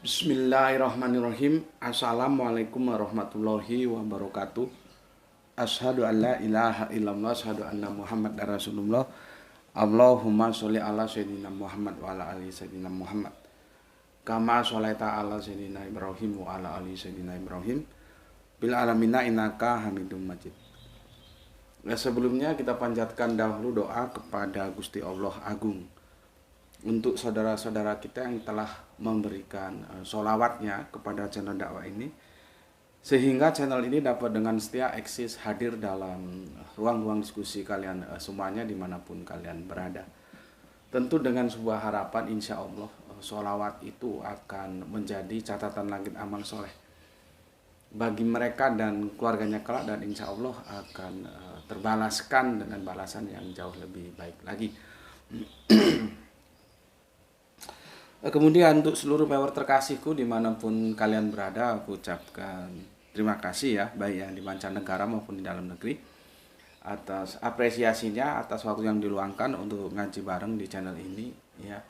Bismillahirrahmanirrahim. Assalamualaikum warahmatullahi wabarakatuh. Asyhadu an la ilaha illallah, asyhadu anna Muhammad Rasulullah. Allahumma sholli ala sayyidina Muhammad wa ala ali sayyidina Muhammad. Kama sholaita ala sayyidina Ibrahim wa ala ali sayyidina Ibrahim. Bil alamina innaka Hamidum Majid. Sebelumnya kita panjatkan dahulu doa kepada Gusti Allah Agung untuk saudara-saudara kita yang telah memberikan sholawatnya kepada channel dakwah ini, sehingga channel ini dapat dengan setia eksis hadir dalam ruang-ruang diskusi kalian semuanya dimanapun kalian berada. Tentu dengan sebuah harapan, insya Allah sholawat itu akan menjadi catatan langit amal soleh bagi mereka dan keluarganya kelak, dan insya Allah akan terbalaskan dengan balasan yang jauh lebih baik lagi. Kemudian untuk seluruh viewer terkasihku dimanapun kalian berada, aku ucapkan terima kasih ya, baik yang di mancanegara maupun di dalam negeri, atas apresiasinya, atas waktu yang diluangkan untuk ngaji bareng di channel ini ya.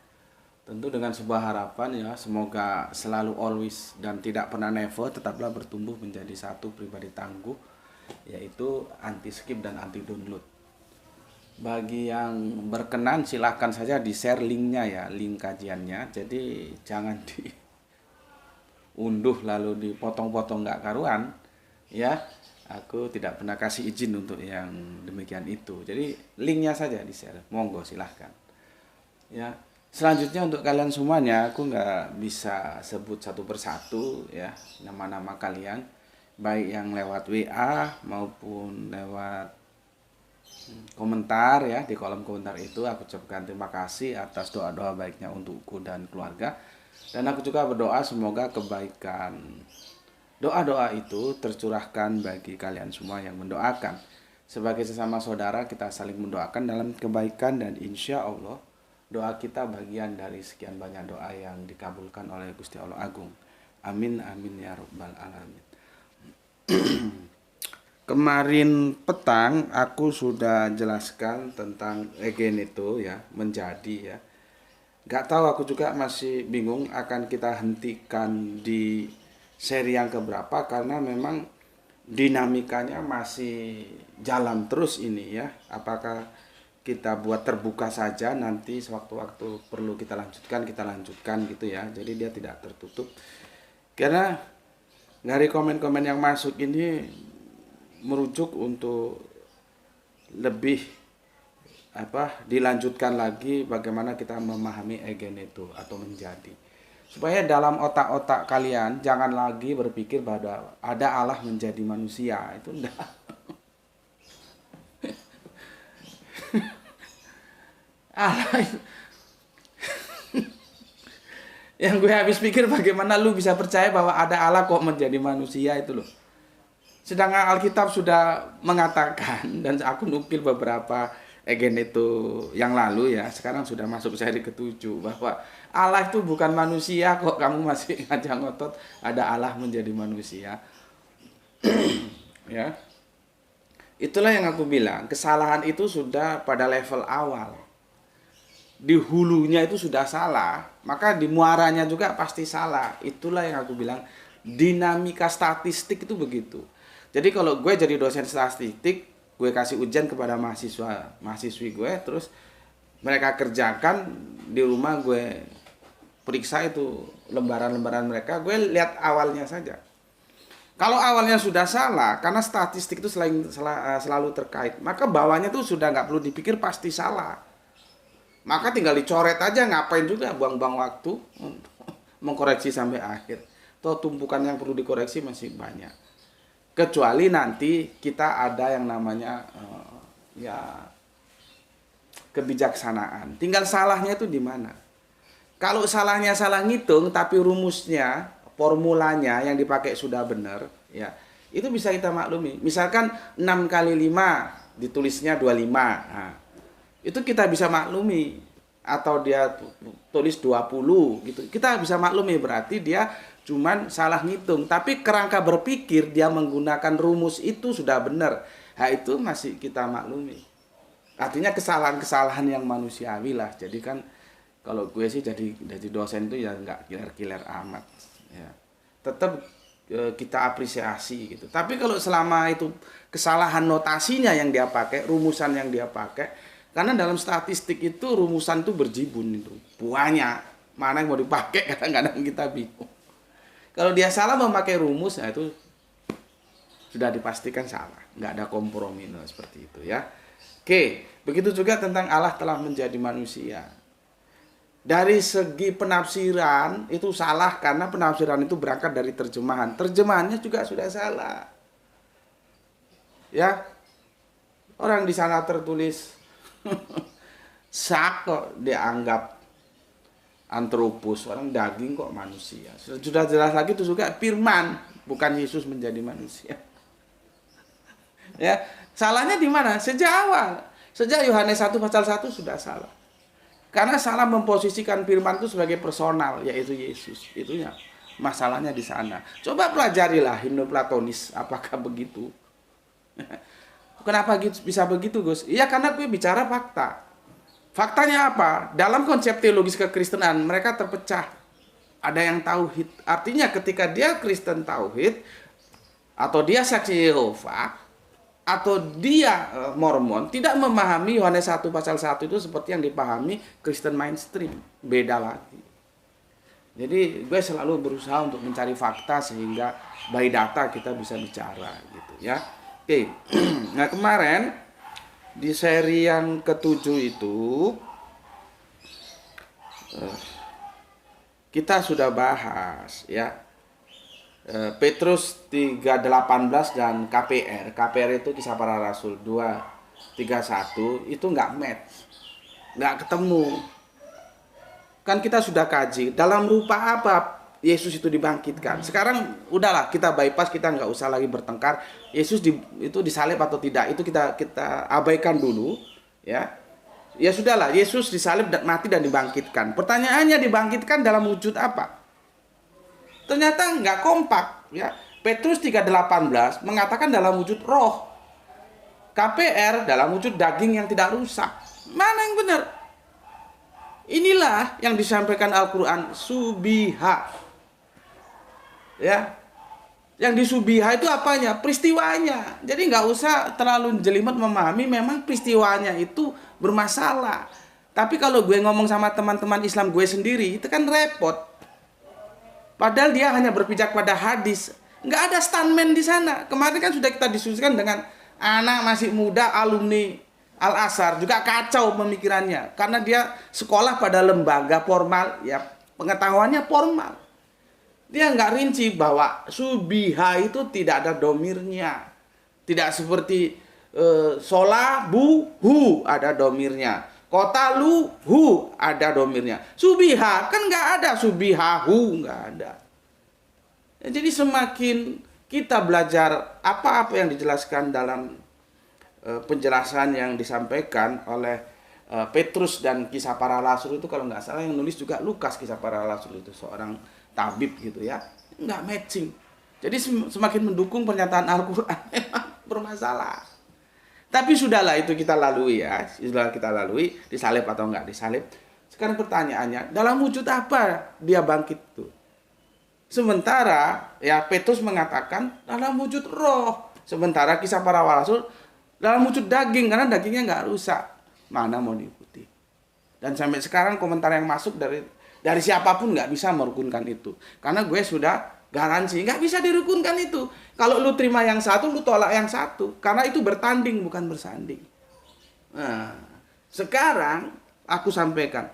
Tentu dengan sebuah harapan ya, semoga selalu always dan tidak pernah never tetaplah bertumbuh menjadi satu pribadi tangguh, yaitu anti skip dan anti download. Bagi yang berkenan silahkan saja di share linknya ya, link kajiannya. Jadi jangan diunduh lalu dipotong-potong nggak karuan ya. Aku tidak pernah kasih izin untuk yang demikian itu. Jadi linknya saja di share, monggo silahkan ya. Selanjutnya untuk kalian semuanya, aku nggak bisa sebut satu persatu ya nama-nama kalian, baik yang lewat WA maupun lewat komentar ya. Di kolom komentar itu aku ucapkan terima kasih atas doa-doa baiknya untukku dan keluarga, dan aku juga berdoa semoga kebaikan doa-doa itu tercurahkan bagi kalian semua yang mendoakan. Sebagai sesama saudara kita saling mendoakan dalam kebaikan, dan insya Allah doa kita bagian dari sekian banyak doa yang dikabulkan oleh Gusti Allah Agung. Amin amin ya rabbal alamin. Kemarin petang aku sudah jelaskan tentang egen itu ya, menjadi ya. Gak tahu, aku juga masih bingung akan kita hentikan di seri yang keberapa, karena memang dinamikanya masih jalan terus ini ya. Apakah kita buat terbuka saja, nanti sewaktu-waktu perlu kita lanjutkan gitu ya. Jadi dia tidak tertutup. Karena dari komen-komen yang masuk ini merujuk untuk lebih dilanjutkan lagi bagaimana kita memahami egen itu atau menjadi, supaya dalam otak-otak kalian jangan lagi berpikir bahwa ada Allah menjadi manusia. Itu enggak. Allah yang gue habis pikir, bagaimana lu bisa percaya bahwa ada Allah kok menjadi manusia itu loh. Sedangkan Alkitab sudah mengatakan, dan aku nukil beberapa egen itu yang lalu ya, sekarang sudah masuk seri ke-7, bahwa Allah itu bukan manusia kok. Kamu masih ngajak ngotot ada Allah menjadi manusia. Ya. Itulah yang aku bilang, kesalahan itu sudah pada level awal. Di hulunya itu sudah salah, maka di muaranya juga pasti salah. Itulah yang aku bilang, dinamika statistik itu begitu. Jadi kalau gue jadi dosen statistik, gue kasih ujian kepada mahasiswi gue, terus mereka kerjakan di rumah, gue periksa itu lembaran-lembaran mereka, gue lihat awalnya saja. Kalau awalnya sudah salah, karena statistik itu selalu terkait, maka bawahnya tuh sudah nggak perlu dipikir, pasti salah. Maka tinggal dicoret aja, ngapain juga buang-buang waktu mengkoreksi sampai akhir. Toh tumpukan yang perlu dikoreksi masih banyak. Kecuali nanti kita ada yang namanya kebijaksanaan. Tinggal salahnya itu di mana. Kalau salahnya salah ngitung, tapi rumusnya, formulanya yang dipakai sudah benar, ya itu bisa kita maklumi. Misalkan 6 kali 5 ditulisnya 25. Nah, itu kita bisa maklumi. Atau dia tulis 20 gitu. Kita bisa maklumi, berarti dia cuman salah ngitung, tapi kerangka berpikir dia menggunakan rumus itu sudah benar. Nah, itu masih kita maklumi. Artinya kesalahan-kesalahan yang manusiawi lah. Jadi kan Kalau gue sih jadi dosen itu ya nggak kiler-kiler amat ya. Tetap kita apresiasi gitu. Tapi kalau selama itu kesalahan notasinya yang dia pakai, rumusan yang dia pakai, karena dalam statistik itu rumusan itu berjibun itu. Banyak. Mana yang mau dipakai kadang-kadang kita bingung. Kalau dia salah memakai rumus, nah itu sudah dipastikan salah. Nggak ada kompromi seperti itu ya. Oke, begitu juga tentang Allah telah menjadi manusia. Dari segi penafsiran itu salah karena penafsiran itu berangkat dari terjemahan. Terjemahannya juga sudah salah. Ya. Orang di sana tertulis sak kok dianggap antropos, orang daging kok manusia. Sudah jelas lagi itu juga firman, bukan Yesus menjadi manusia. Ya, salahnya di mana? Sejak awal. Sejak Yohanes 1 pasal 1 sudah salah. Karena salah memposisikan firman itu sebagai personal, yaitu Yesus. Itunya masalahnya di sana. Coba pelajarilah himne Platonis, apakah begitu? Kenapa bisa begitu, Gus? Iya, karena gue bicara fakta. Faktanya apa? Dalam konsep teologis kekristenan, mereka terpecah. Ada yang tauhid. Artinya ketika dia Kristen tauhid, atau dia saksi Yehova, atau dia Mormon, tidak memahami Yohanes 1 pasal 1 itu seperti yang dipahami Kristen mainstream. Beda lagi. Jadi gue selalu berusaha untuk mencari fakta sehingga by data kita bisa bicara gitu ya. Oke. Nah, kemarin di seri yang ke-7 itu kita sudah bahas ya. Petrus 3:18 dan KPR. KPR itu Kisah Para Rasul 2:31 itu nggak match. Nggak ketemu. Kan kita sudah kaji dalam rupa apa Yesus itu dibangkitkan. Sekarang udahlah kita bypass, kita nggak usah lagi bertengkar. Yesus itu disalib atau tidak itu kita abaikan dulu ya. Ya sudahlah, Yesus disalib dan mati dan dibangkitkan. Pertanyaannya dibangkitkan dalam wujud apa? Ternyata nggak kompak ya. Petrus 3:18 mengatakan dalam wujud roh. KPR dalam wujud daging yang tidak rusak. Mana yang benar? Inilah yang disampaikan Al-Qur'an subiha. Ya. Yang disubiha itu apanya? Peristiwanya. Jadi nggak usah terlalu jelimet memahami memang peristiwanya itu bermasalah. Tapi kalau gue ngomong sama teman-teman Islam gue sendiri itu kan repot. Padahal dia hanya berpijak pada hadis. Nggak ada stuntman di sana. Kemarin kan sudah kita diskusikan dengan anak masih muda alumni Al-Azhar. Juga kacau pemikirannya. Karena dia sekolah pada lembaga formal. Ya pengetahuannya formal. Dia nggak rinci bahwa subiha itu tidak ada domirnya. Tidak seperti solabuhu ada domirnya. Kota luhu ada domirnya. Subiha kan nggak ada, subihahu nggak ada. Jadi semakin kita belajar apa-apa yang dijelaskan dalam penjelasan yang disampaikan oleh Petrus dan Kisah Para Rasul itu, kalau nggak salah yang nulis juga Lukas Kisah Para Rasul itu seorang tabib gitu ya, nggak matching. Jadi semakin mendukung pernyataan Al-Quran memang bermasalah. Tapi sudahlah itu kita lalui ya. Sudah kita lalui, disalib atau enggak disalib. Sekarang pertanyaannya, dalam wujud apa dia bangkit itu? Sementara ya Petrus mengatakan dalam wujud roh. Sementara Kisah Para Rasul dalam wujud daging, karena dagingnya enggak rusak. Mana mau diikuti? Dan sampai sekarang komentar yang masuk dari siapapun enggak bisa merukunkan itu. Karena gue sudah garansi, nggak bisa dirukunkan itu. Kalau lu terima yang satu, lu tolak yang satu. Karena itu bertanding, bukan bersanding. Nah, sekarang aku sampaikan.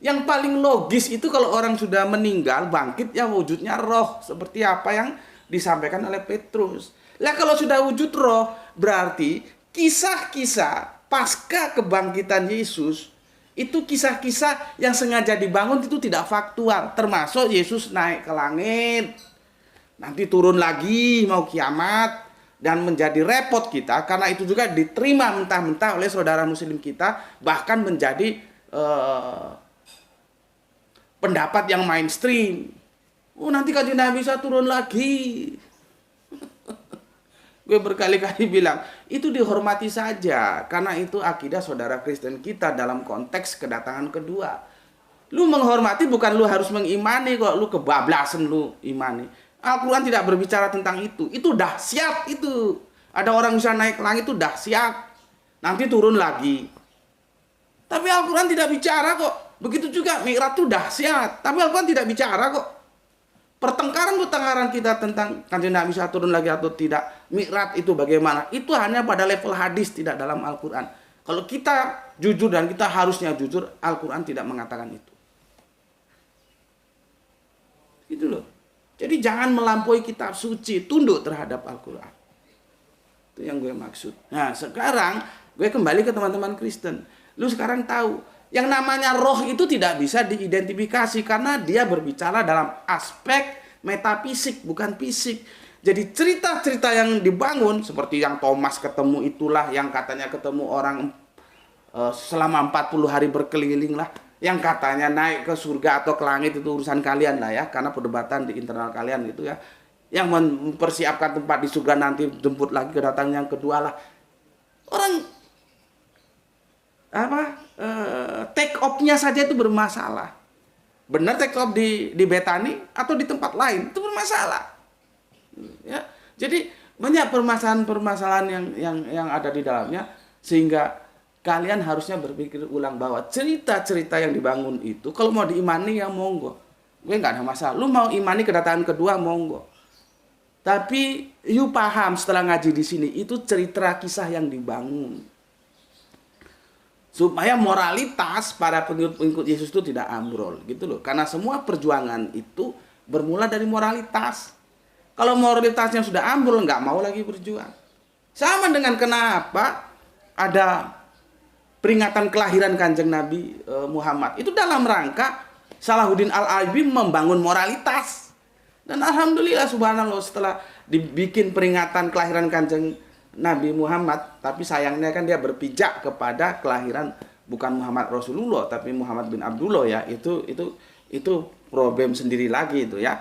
Yang paling logis itu kalau orang sudah meninggal, bangkit, ya wujudnya roh. Seperti apa yang disampaikan oleh Petrus. Lah kalau sudah wujud roh, berarti kisah-kisah pasca kebangkitan Yesus, itu kisah-kisah yang sengaja dibangun itu tidak faktual. Termasuk Yesus naik ke langit, nanti turun lagi mau kiamat, dan menjadi repot kita. Karena itu juga diterima mentah-mentah oleh saudara muslim kita, bahkan menjadi pendapat yang mainstream. Oh nanti kanjeng Nabi bisa turun lagi. Gue berkali-kali bilang, itu dihormati saja. Karena itu akidah saudara Kristen kita dalam konteks kedatangan kedua. Lu menghormati bukan lu harus mengimani kok, lu kebablasan lu imani. Al-Quran tidak berbicara tentang itu. Itu dahsyat itu. Ada orang bisa naik ke langit itu dahsyat. Nanti turun lagi. Tapi Al-Quran tidak bicara kok. Begitu juga Mi'raj itu dahsyat. Tapi Al-Quran tidak bicara kok. Pertengkaran kita tentang Kanjeng Nabi bisa turun lagi atau tidak, Mi'raj itu bagaimana, itu hanya pada level hadis, tidak dalam Al-Quran. Kalau kita jujur dan kita harusnya jujur, Al-Quran tidak mengatakan itu. Gitu loh. Jadi jangan melampaui kitab suci, tunduk terhadap Al-Quran. Itu yang gue maksud. Nah sekarang gue kembali ke teman-teman Kristen. Lu sekarang tahu, yang namanya roh itu tidak bisa diidentifikasi karena dia berbicara dalam aspek metafisik, bukan fisik. Jadi cerita-cerita yang dibangun, seperti yang Thomas ketemu itulah, yang katanya ketemu orang selama 40 hari berkeliling lah, yang katanya naik ke surga atau ke langit itu urusan kalian lah ya, karena perdebatan di internal kalian gitu ya. Yang mempersiapkan tempat di surga nanti jemput lagi kedatangan yang kedua lah. Orang take off-nya saja itu bermasalah. Benar take off di Betani atau di tempat lain itu bermasalah. Ya. Jadi banyak permasalahan-permasalahan yang ada di dalamnya, sehingga kalian harusnya berpikir ulang bahwa cerita-cerita yang dibangun itu kalau mau diimani ya monggo. Gue nggak ada masalah. Lu mau imani kedatangan kedua monggo. Tapi you paham setelah ngaji di sini itu cerita kisah yang dibangun. Supaya moralitas para pengikut Yesus itu tidak ambrol gitu loh. Karena semua perjuangan itu bermula dari moralitas. Kalau moralitasnya sudah ambrol nggak mau lagi berjuang. Sama dengan kenapa ada peringatan kelahiran Kanjeng Nabi Muhammad. Itu dalam rangka Salahuddin Al-Ayyubi membangun moralitas. Dan alhamdulillah subhanallah setelah dibikin peringatan kelahiran Kanjeng Nabi Muhammad, tapi sayangnya kan dia berpijak kepada kelahiran bukan Muhammad Rasulullah tapi Muhammad bin Abdullah ya. Itu problem sendiri lagi itu ya.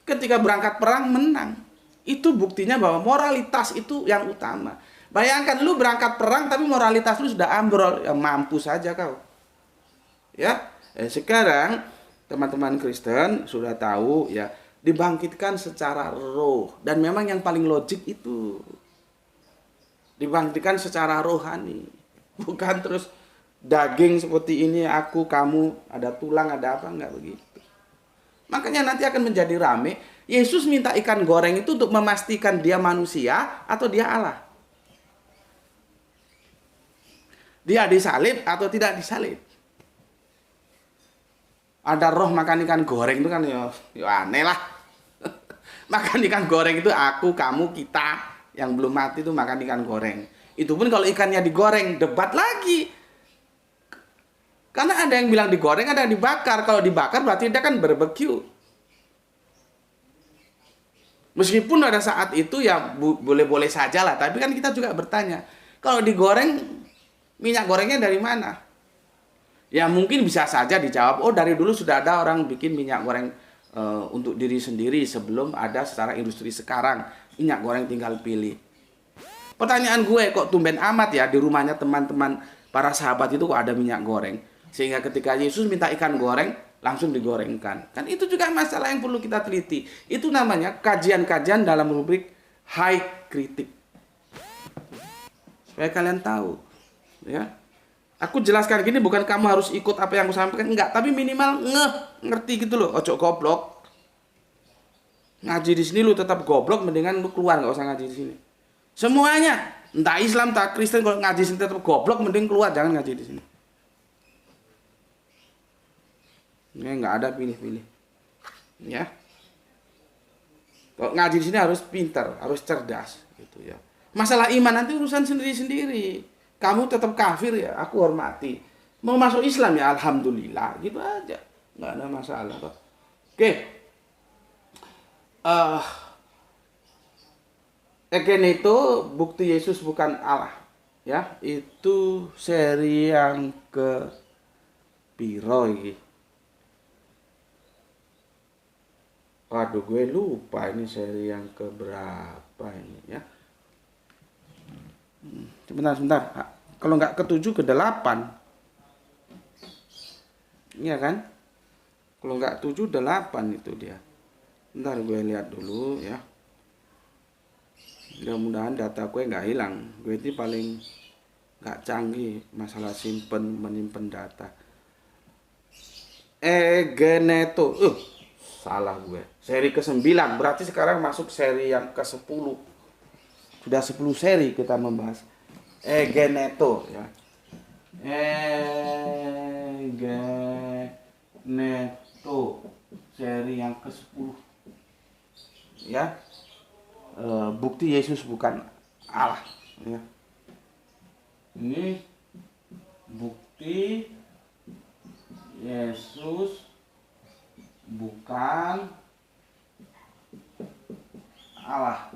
Ketika berangkat perang menang. Itu buktinya bahwa moralitas itu yang utama. Bayangkan lu berangkat perang tapi moralitas lu sudah ambrol, ya mampu saja kau. Ya, sekarang teman-teman Kristen sudah tahu ya, dibangkitkan secara roh, dan memang yang paling logik itu dibangkitkan secara rohani, bukan terus daging seperti ini, aku, kamu, ada tulang, ada apa, enggak begitu. Makanya nanti akan menjadi rame, Yesus minta ikan goreng itu untuk memastikan dia manusia atau dia Allah. Dia disalib atau tidak disalib. Ada roh makan ikan goreng itu kan ya aneh lah. Makan ikan goreng itu aku, kamu, kita yang belum mati itu makan ikan goreng. Itu pun kalau ikannya digoreng, debat lagi. Karena ada yang bilang digoreng, ada yang dibakar. Kalau dibakar berarti dia kan barbecue. Meskipun pada saat itu ya boleh-boleh saja lah. Tapi kan kita juga bertanya, kalau digoreng, minyak gorengnya dari mana? Ya mungkin bisa saja dijawab, oh dari dulu sudah ada orang bikin minyak goreng untuk diri sendiri sebelum ada secara industri sekarang. Minyak goreng tinggal pilih. Pertanyaan gue, kok tumben amat ya di rumahnya teman-teman para sahabat itu kok ada minyak goreng. Sehingga ketika Yesus minta ikan goreng, langsung digorengkan. Kan itu juga masalah yang perlu kita teliti. Itu namanya kajian-kajian dalam rubrik high kritik. Supaya kalian tahu. Ya, aku jelaskan gini bukan kamu harus ikut apa yang aku sampaikan, enggak, tapi minimal ngerti gitu loh. Ojo goblok. Ngaji di sini lu tetap goblok, mendingan lu keluar, nggak usah ngaji di sini. Semuanya, entah Islam, entah Kristen, kalau ngaji di sini tetap goblok, mending keluar, jangan ngaji di sini. Ini nggak ada pilih-pilih. Ya. Kalau ngaji di sini harus pintar, harus cerdas gitu ya. Masalah iman nanti urusan sendiri-sendiri. Kamu tetap kafir ya, aku hormati. Mau masuk Islam ya alhamdulillah, gitu aja. Nggak ada masalah kok. Oke. Again itu bukti Yesus bukan Allah. Ya, itu seri yang ke piro iki. Waduh, gue lupa ini seri yang ke berapa ini ya. Sebentar. Kalau nggak ke-7 ke-8. Iya kan? Kalau nggak 7, 8 itu dia. Ntar gue lihat dulu ya. Mudah-mudahan data gue nggak hilang. Gue ini paling nggak canggih masalah menyimpan data. Geneto. Salah gue. Seri ke-9. Berarti sekarang masuk seri yang ke-10. Sudah 10 seri kita membahas Geneto ya. Geneto seri yang ke-10 ya. Bukti Yesus bukan Allah ya. Ini bukti Yesus bukan Allah.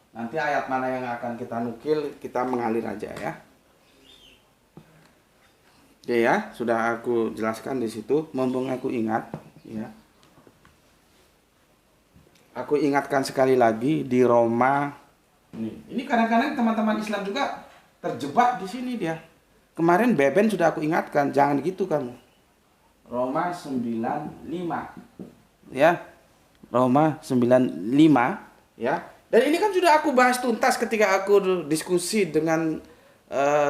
Nanti ayat mana yang akan kita nukil, kita mengalir aja ya. Oke ya, sudah aku jelaskan di situ. Mumpung aku ingat ya. Aku ingatkan sekali lagi di Roma. Ini kadang-kadang teman-teman Islam juga terjebak di sini dia. Kemarin Beben sudah aku ingatkan, jangan gitu kamu. Roma 9:5. Ya. Roma 9:5 ya. Dan ini kan sudah aku bahas tuntas ketika aku diskusi dengan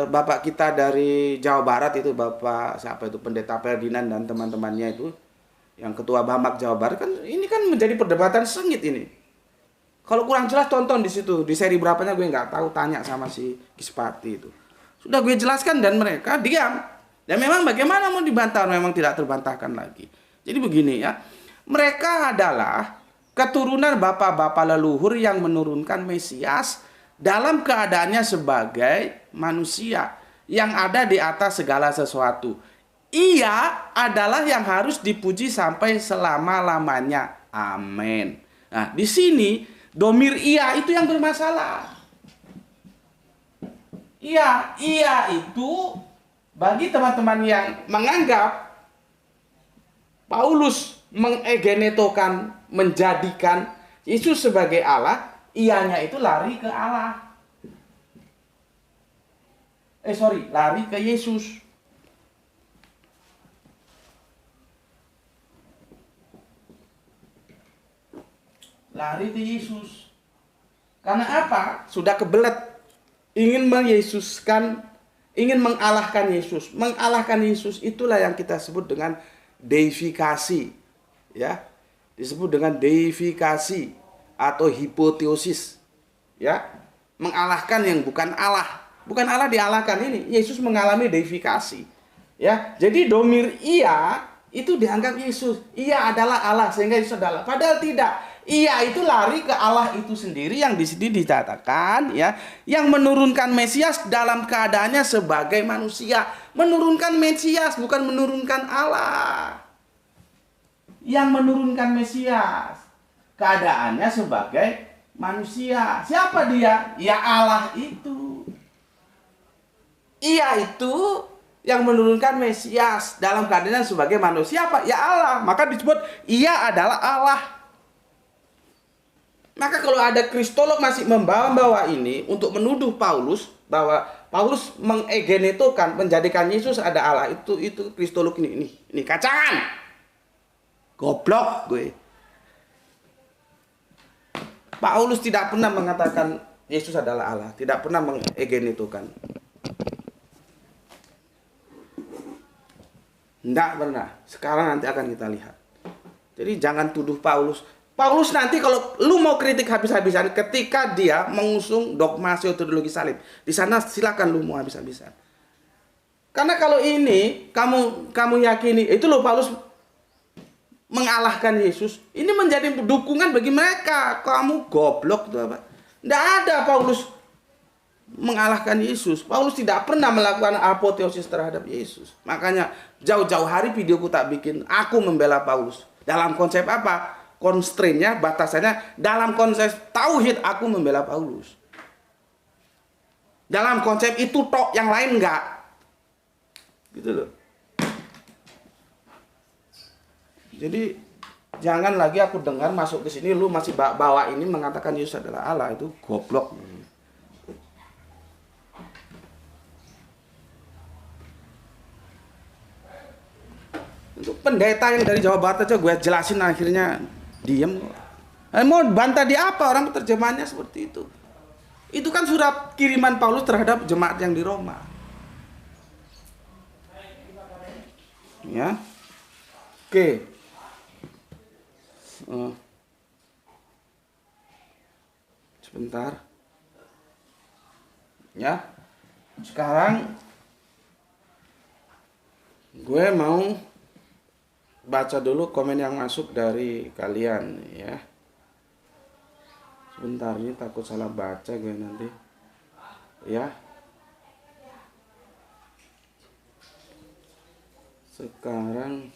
bapak kita dari Jawa Barat itu, Bapak siapa itu, Pendeta Ferdinand dan teman-temannya itu, yang ketua Bamak Jawa Barat kan. Ini kan menjadi perdebatan sengit ini. Kalau kurang jelas tonton di situ, di seri berapanya gue nggak tahu, tanya sama si Kispati itu. Sudah gue jelaskan dan mereka diam. Dan memang bagaimana mau dibantah, memang tidak terbantahkan lagi. Jadi begini ya, mereka adalah keturunan bapak-bapak leluhur yang menurunkan Mesias dalam keadaannya sebagai manusia yang ada di atas segala sesuatu. Ia adalah yang harus dipuji sampai selama-lamanya. Amin. Nah, di sini domir ia itu yang bermasalah. Ia itu bagi teman-teman yang menganggap Paulus mengegenetokan, menjadikan Yesus sebagai Allah, ianya itu lari ke Allah. Lari ke Yesus. Lari ke Yesus. Karena apa? Sudah kebelet. Ingin menyesuskan, ingin mengalahkan Yesus. Mengalahkan Yesus itulah yang kita sebut dengan deifikasi. Ya. Disebut dengan deifikasi atau hipoteosis. Ya. Mengalahkan yang bukan Allah. Bukan Allah dialahkan ini. Yesus mengalami deifikasi. Ya. Jadi domir ia itu dianggap Yesus. Ia adalah Allah sehingga Yesus adalah. Padahal tidak. Ia itu lari ke Allah itu sendiri yang di sini dikatakan ya, yang menurunkan Mesias dalam keadaannya sebagai manusia. Menurunkan Mesias bukan menurunkan Allah. Yang menurunkan Mesias keadaannya sebagai manusia. Siapa dia? Ya Allah itu. Ia itu yang menurunkan Mesias dalam keadaannya sebagai manusia apa? Ya Allah. Maka disebut ia adalah Allah. Maka kalau ada kristolog masih membawa ini untuk menuduh Paulus bahwa Paulus mengegenetokan, menjadikan Yesus ada Allah, itu kristolog ini kacangan. Goblok gue. Paulus tidak pernah mengatakan Yesus adalah Allah, tidak pernah mengegenetokan. Tidak pernah. Sekarang nanti akan kita lihat. Jadi jangan tuduh Paulus. Paulus nanti kalau lu mau kritik habis-habisan ketika dia mengusung dogma soteriologi salib, di sana silakan lu mau habis-habisan. Karena kalau ini kamu yakini itu loh Paulus mengalahkan Yesus, ini menjadi dukungan bagi mereka. Kamu goblok tuh apa? Tidak ada Paulus mengalahkan Yesus. Paulus tidak pernah melakukan apoteosis terhadap Yesus. Makanya jauh-jauh hari videoku tak bikin aku membela Paulus. Dalam konsep apa? Constraint-nya, batasannya dalam konsep tauhid aku membela Paulus. Dalam konsep itu tok, yang lain enggak. Gitu loh. Jadi jangan lagi aku dengar masuk ke sini lu masih bawa ini mengatakan Yesus adalah Allah, itu goblok. Untuk pendeta yang dari Jawa Barat aja gue jelasin akhirnya diem. Mau bantah di apa, orang terjemahannya seperti itu. Itu kan surat kiriman Paulus terhadap jemaat yang di Roma. Ya. Oke. Sebentar. Ya. Sekarang gue mau baca dulu komen yang masuk dari kalian ya. Sebentar, ini takut salah baca gue nanti. Ya. Sekarang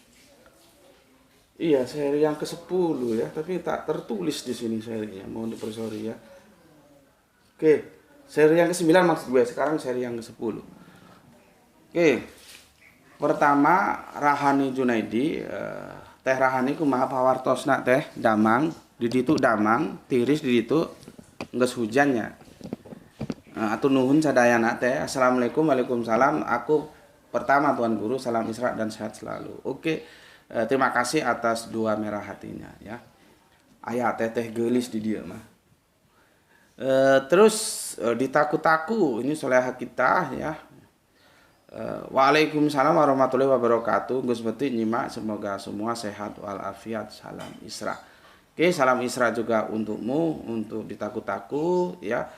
iya, seri yang ke-10 ya, tapi tak tertulis di sini serinya. Mohon dipersori ya. Oke, seri yang ke-9 maksud gue, sekarang seri yang ke-10. Oke. Pertama, Rahani Junaidi, Teh Rahani kumaha pawartosna teh damang, di ditu damang, tiris di ditu geus hujannya. Atur nuhun sadayana teh. Assalamualaikum, waalaikumsalam. Aku pertama Tuan Guru, salam Isra dan sehat selalu. Oke. Terima kasih atas dua merah hatinya ya. Aya teteh geulis di dia mah. Terus ditaku-taku ini soleha kita ya. Waalaikumsalam warahmatullahi wabarakatuh. Gus Beti nyimak, semoga semua sehat walafiat. Salam Isra. Oke, salam Isra juga untukmu, untuk ditaku-taku ya.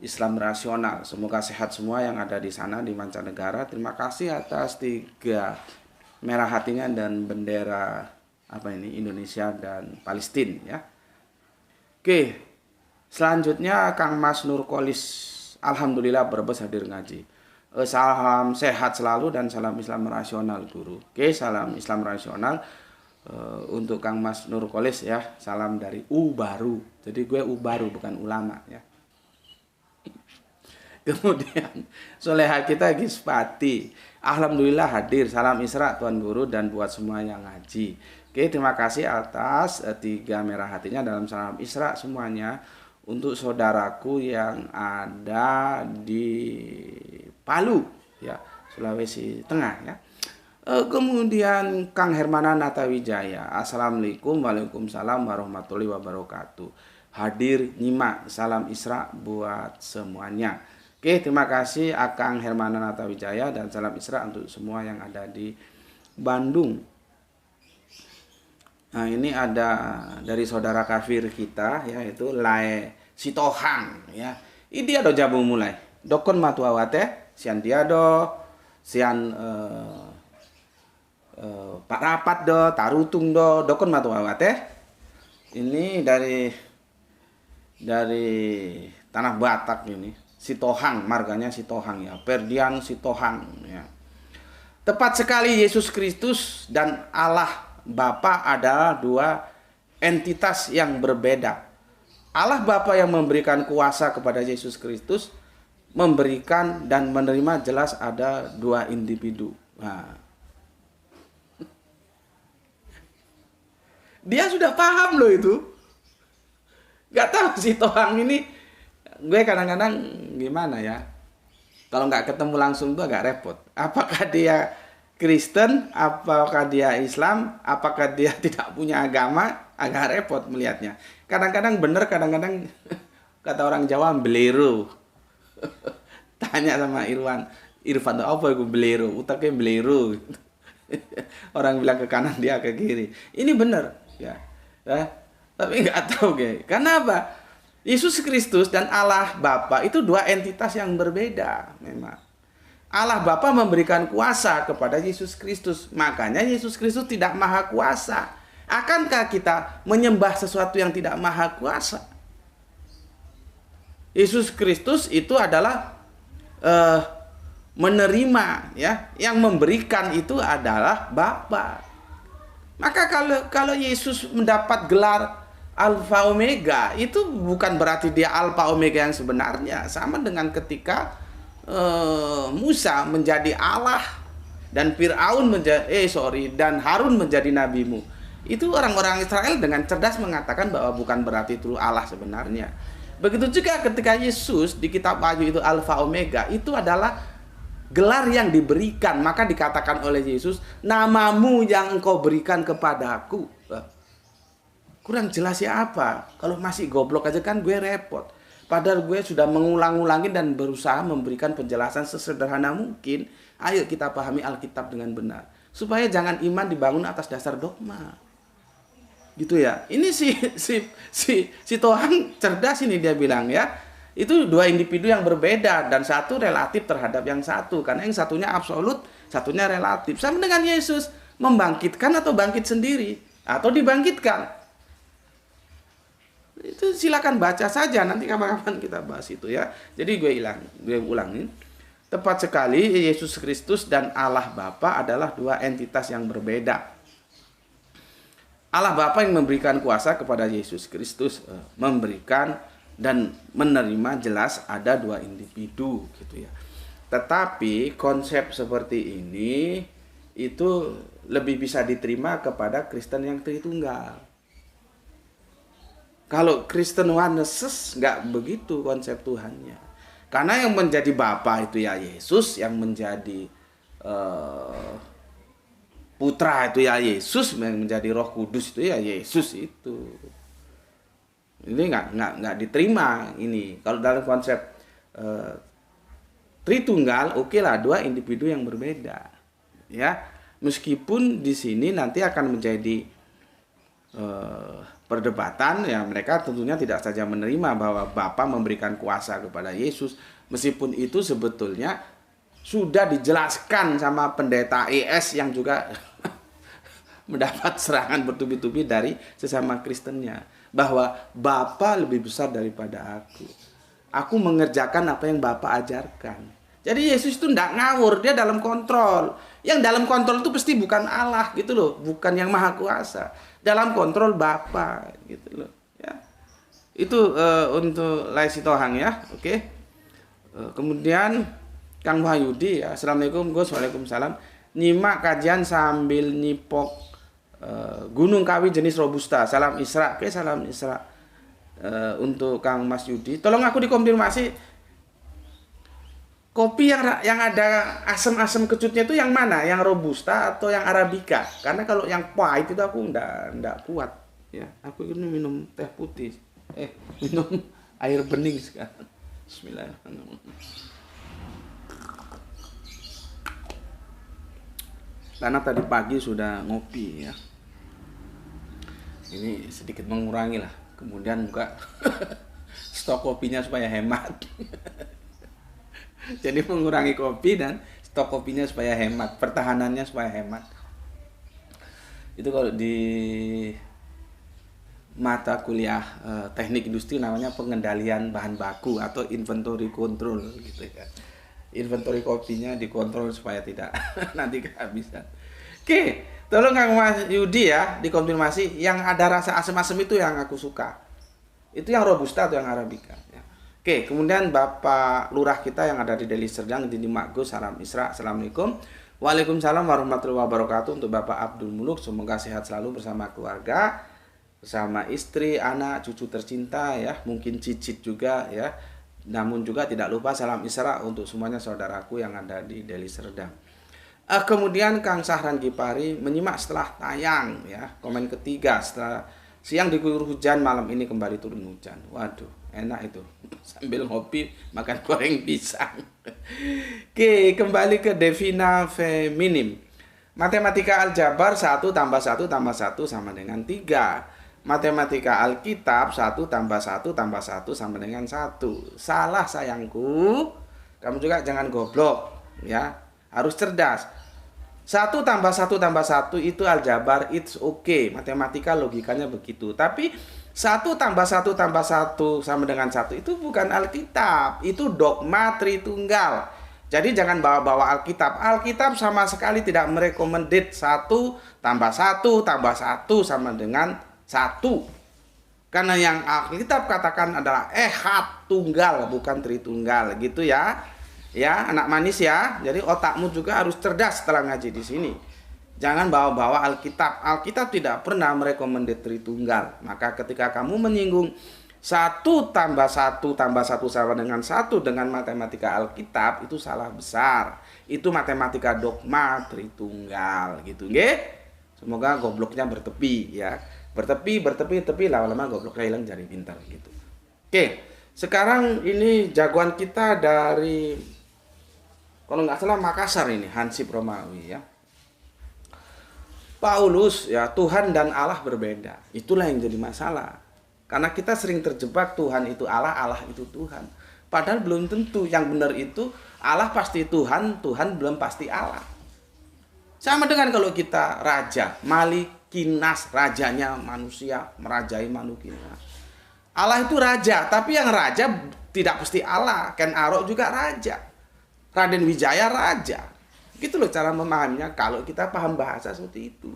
Islam rasional. Semoga sehat semua yang ada di sana di mancanegara. Terima kasih atas 3 merah hatinya dan bendera Indonesia dan Palestina ya. Oke. Selanjutnya Kang Mas Nurkolis, alhamdulillah Brebes hadir ngaji. Salam sehat selalu dan salam Islam rasional Guru. Oke, salam Islam rasional untuk Kang Mas Nurkolis ya. Salam dari Ubaru. Jadi gue Ubaru bukan ulama ya. Kemudian soleha kita Gispati, alhamdulillah hadir. Salam Isra Tuan Guru dan buat semua yang ngaji. Oke, terima kasih atas 3 merah hatinya dalam salam Isra semuanya untuk saudaraku yang ada di Palu ya, Sulawesi Tengah ya. Kemudian Kang Hermana Natawijaya, assalamualaikum, waalaikumsalam warahmatullahi wabarakatuh. Hadir nyimak, salam Isra buat semuanya. Oke, terima kasih Akang Hermana Natawijaya dan salam Isra untuk semua yang ada di Bandung. Nah, ini ada dari saudara kafir kita yaitu Lae Sitohang ya. Ini dia do jabu mulai. Dokon matu awate, sian dia do, sian Pak Rapat do, Tarutung do, dokon matu awate. Ini dari tanah Batak ini. Sitohang, marganya Sitohang ya, Perdian Sitohang ya. Tepat sekali, Yesus Kristus dan Allah Bapa adalah 2 entitas yang berbeda. Allah Bapa yang memberikan kuasa kepada Yesus Kristus, memberikan dan menerima, jelas ada 2 individu. Nah, dia sudah paham loh itu. Gak tahu Sitohang ini, gue kadang-kadang gimana ya, kalau nggak ketemu langsung tuh agak repot. Apakah dia Kristen, apakah dia Islam, apakah dia tidak punya agama, agak repot melihatnya. Kadang-kadang bener, kadang-kadang kata orang Jawa belero. Tanya sama Irfan apa itu belero, utaknya belero. Orang bilang ke kanan, dia ke kiri. Ini bener ya. Tapi nggak tahu guys. Kenapa? Yesus Kristus dan Allah Bapa itu 2 entitas yang berbeda memang. Allah Bapa memberikan kuasa kepada Yesus Kristus. Makanya Yesus Kristus tidak maha kuasa. Akankah kita menyembah sesuatu yang tidak maha kuasa? Yesus Kristus itu adalah menerima ya, yang memberikan itu adalah Bapa. Maka kalau Yesus mendapat gelar Alfa Omega, itu bukan berarti dia Alfa Omega yang sebenarnya. Sama dengan ketika Musa menjadi Allah dan Fir'aun dan Harun menjadi nabimu. Itu orang-orang Israel dengan cerdas mengatakan bahwa bukan berarti itu Allah sebenarnya. Begitu juga ketika Yesus di kitab Wahyu itu Alfa Omega, itu adalah gelar yang diberikan. Maka dikatakan oleh Yesus, namamu yang engkau berikan kepadaku. Kurang jelas ya apa? Kalau masih goblok aja kan gue repot. Padahal gue sudah mengulang-ulangi dan berusaha memberikan penjelasan sesederhana mungkin. Ayo kita pahami Alkitab dengan benar. Supaya jangan iman dibangun atas dasar dogma. Gitu ya. Ini si Tohang cerdas ini, dia bilang ya. Itu dua individu yang berbeda dan satu relatif terhadap yang satu. Karena yang satunya absolut, satunya relatif. Sama dengan Yesus, membangkitkan atau bangkit sendiri atau dibangkitkan. Itu silakan baca saja, nanti kapan-kapan kita bahas itu ya. Jadi gue ulangin. Tepat sekali, Yesus Kristus dan Allah Bapa adalah dua entitas yang berbeda. Allah Bapa yang memberikan kuasa kepada Yesus Kristus, memberikan dan menerima, jelas ada dua individu gitu ya. Tetapi konsep seperti ini itu lebih bisa diterima kepada Kristen yang Tritunggal. Kalau Kristen Oneness nggak begitu konsep Tuhannya. Karena yang menjadi Bapa itu ya Yesus, yang menjadi Putra itu ya Yesus, yang menjadi Roh Kudus itu ya Yesus itu. Ini nggak diterima ini. Kalau dalam konsep Tritunggal, oke lah, dua individu yang berbeda. Ya, meskipun di sini nanti akan menjadi perdebatan ya, mereka tentunya tidak saja menerima bahwa Bapa memberikan kuasa kepada Yesus, meskipun itu sebetulnya sudah dijelaskan sama pendeta ES yang juga mendapat serangan bertubi-tubi dari sesama Kristennya, bahwa Bapa lebih besar daripada aku. Aku mengerjakan apa yang Bapa ajarkan. Jadi Yesus itu tidak ngawur, dia dalam kontrol. Yang dalam kontrol itu pasti bukan Allah gitu loh, bukan yang maha kuasa. Dalam kontrol Bapa gitu loh ya. Itu untuk Lai Sitohang ya. Oke. Kemudian Kang Wahyudi ya. Assalamualaikum Gus. Waalaikumsalam. Nyimak kajian sambil nyipok Gunung Kawi jenis Robusta. Salam Isra. Oke, salam Isra. Untuk Kang Mas Yudi, tolong aku dikonfirmasi kopi yang ada asam-asam kecutnya itu yang mana? Yang Robusta atau yang Arabica? Karena kalau yang pahit itu aku enggak kuat ya. Aku ini minum teh putih. Minum air bening sekarang. Bismillahirrahmanirrahim. Karena tadi pagi sudah ngopi ya. Ini sedikit mengurangi lah. Kemudian buka stok kopinya supaya hemat. Jadi mengurangi kopi dan stok kopinya supaya hemat, pertahanannya supaya hemat. Itu kalau di mata kuliah teknik industri namanya pengendalian bahan baku atau inventory control gitu ya. Inventory kopinya dikontrol supaya tidak nanti kehabisan. Oke, tolong Kang Mas Yudi ya dikonfirmasi yang ada rasa asam-asam itu yang aku suka. Itu yang Robusta atau yang Arabica ya. Oke, kemudian Bapak Lurah kita yang ada di Deli Serdang, di Makgus, salam Isra, assalamualaikum. Waalaikumsalam warahmatullahi wabarakatuh. Untuk Bapak Abdul Muluk, semoga sehat selalu bersama keluarga, bersama istri, anak, cucu tercinta ya, mungkin cicit juga ya. Namun juga tidak lupa salam Isra untuk semuanya saudaraku yang ada di Deli Serdang. Kemudian Kang Sahran Gipari menyimak setelah tayang ya, komen ketiga setelah siang diguyur hujan, malam ini kembali turun hujan. Waduh, enak itu sambil ngopi makan goreng pisang. Oke, kembali ke Devina Feminim. Matematika Aljabar 1 tambah 1 tambah 1 sama dengan 3. Matematika Alkitab 1 tambah 1 tambah 1 sama dengan 1. Salah sayangku. Kamu juga jangan goblok ya. Harus cerdas. 1 tambah 1 tambah 1 itu aljabar, it's okay. Matematika logikanya begitu. Tapi 1 tambah 1 tambah 1 sama dengan 1 itu bukan Alkitab. Itu dogma Tritunggal. Jadi jangan bawa-bawa Alkitab. Alkitab sama sekali tidak merekomendit 1 tambah 1 tambah 1 sama dengan 1. Karena yang Alkitab katakan adalah ehad tunggal, bukan Tritunggal gitu ya. Ya, anak manis ya. Jadi otakmu juga harus cerdas setelah ngaji di sini. Jangan bawa-bawa Alkitab. Alkitab tidak pernah merekomendasi Tritunggal. Maka ketika kamu menyinggung 1 tambah 1 tambah 1 sama dengan 1 dengan matematika Alkitab, itu salah besar. Itu matematika dogma Tritunggal gitu, nggih. Semoga gobloknya bertepi ya. Bertepi lama-lama gobloknya hilang jadi pintar gitu. Oke, sekarang ini jagoan kita dari kalau nggak salah Makassar ini, Hansip Romawi ya. Paulus ya, Tuhan dan Allah berbeda. Itulah yang jadi masalah. Karena kita sering terjebak Tuhan itu Allah, Allah itu Tuhan. Padahal belum tentu. Yang benar itu Allah pasti Tuhan, Tuhan belum pasti Allah. Sama dengan kalau kita raja, Malikinas, rajanya manusia, merajai Manukinas. Allah itu raja, tapi yang raja tidak pasti Allah. Ken Arok juga raja. Raden Wijaya raja. Gitu loh cara memahaminya kalau kita paham bahasa seperti itu.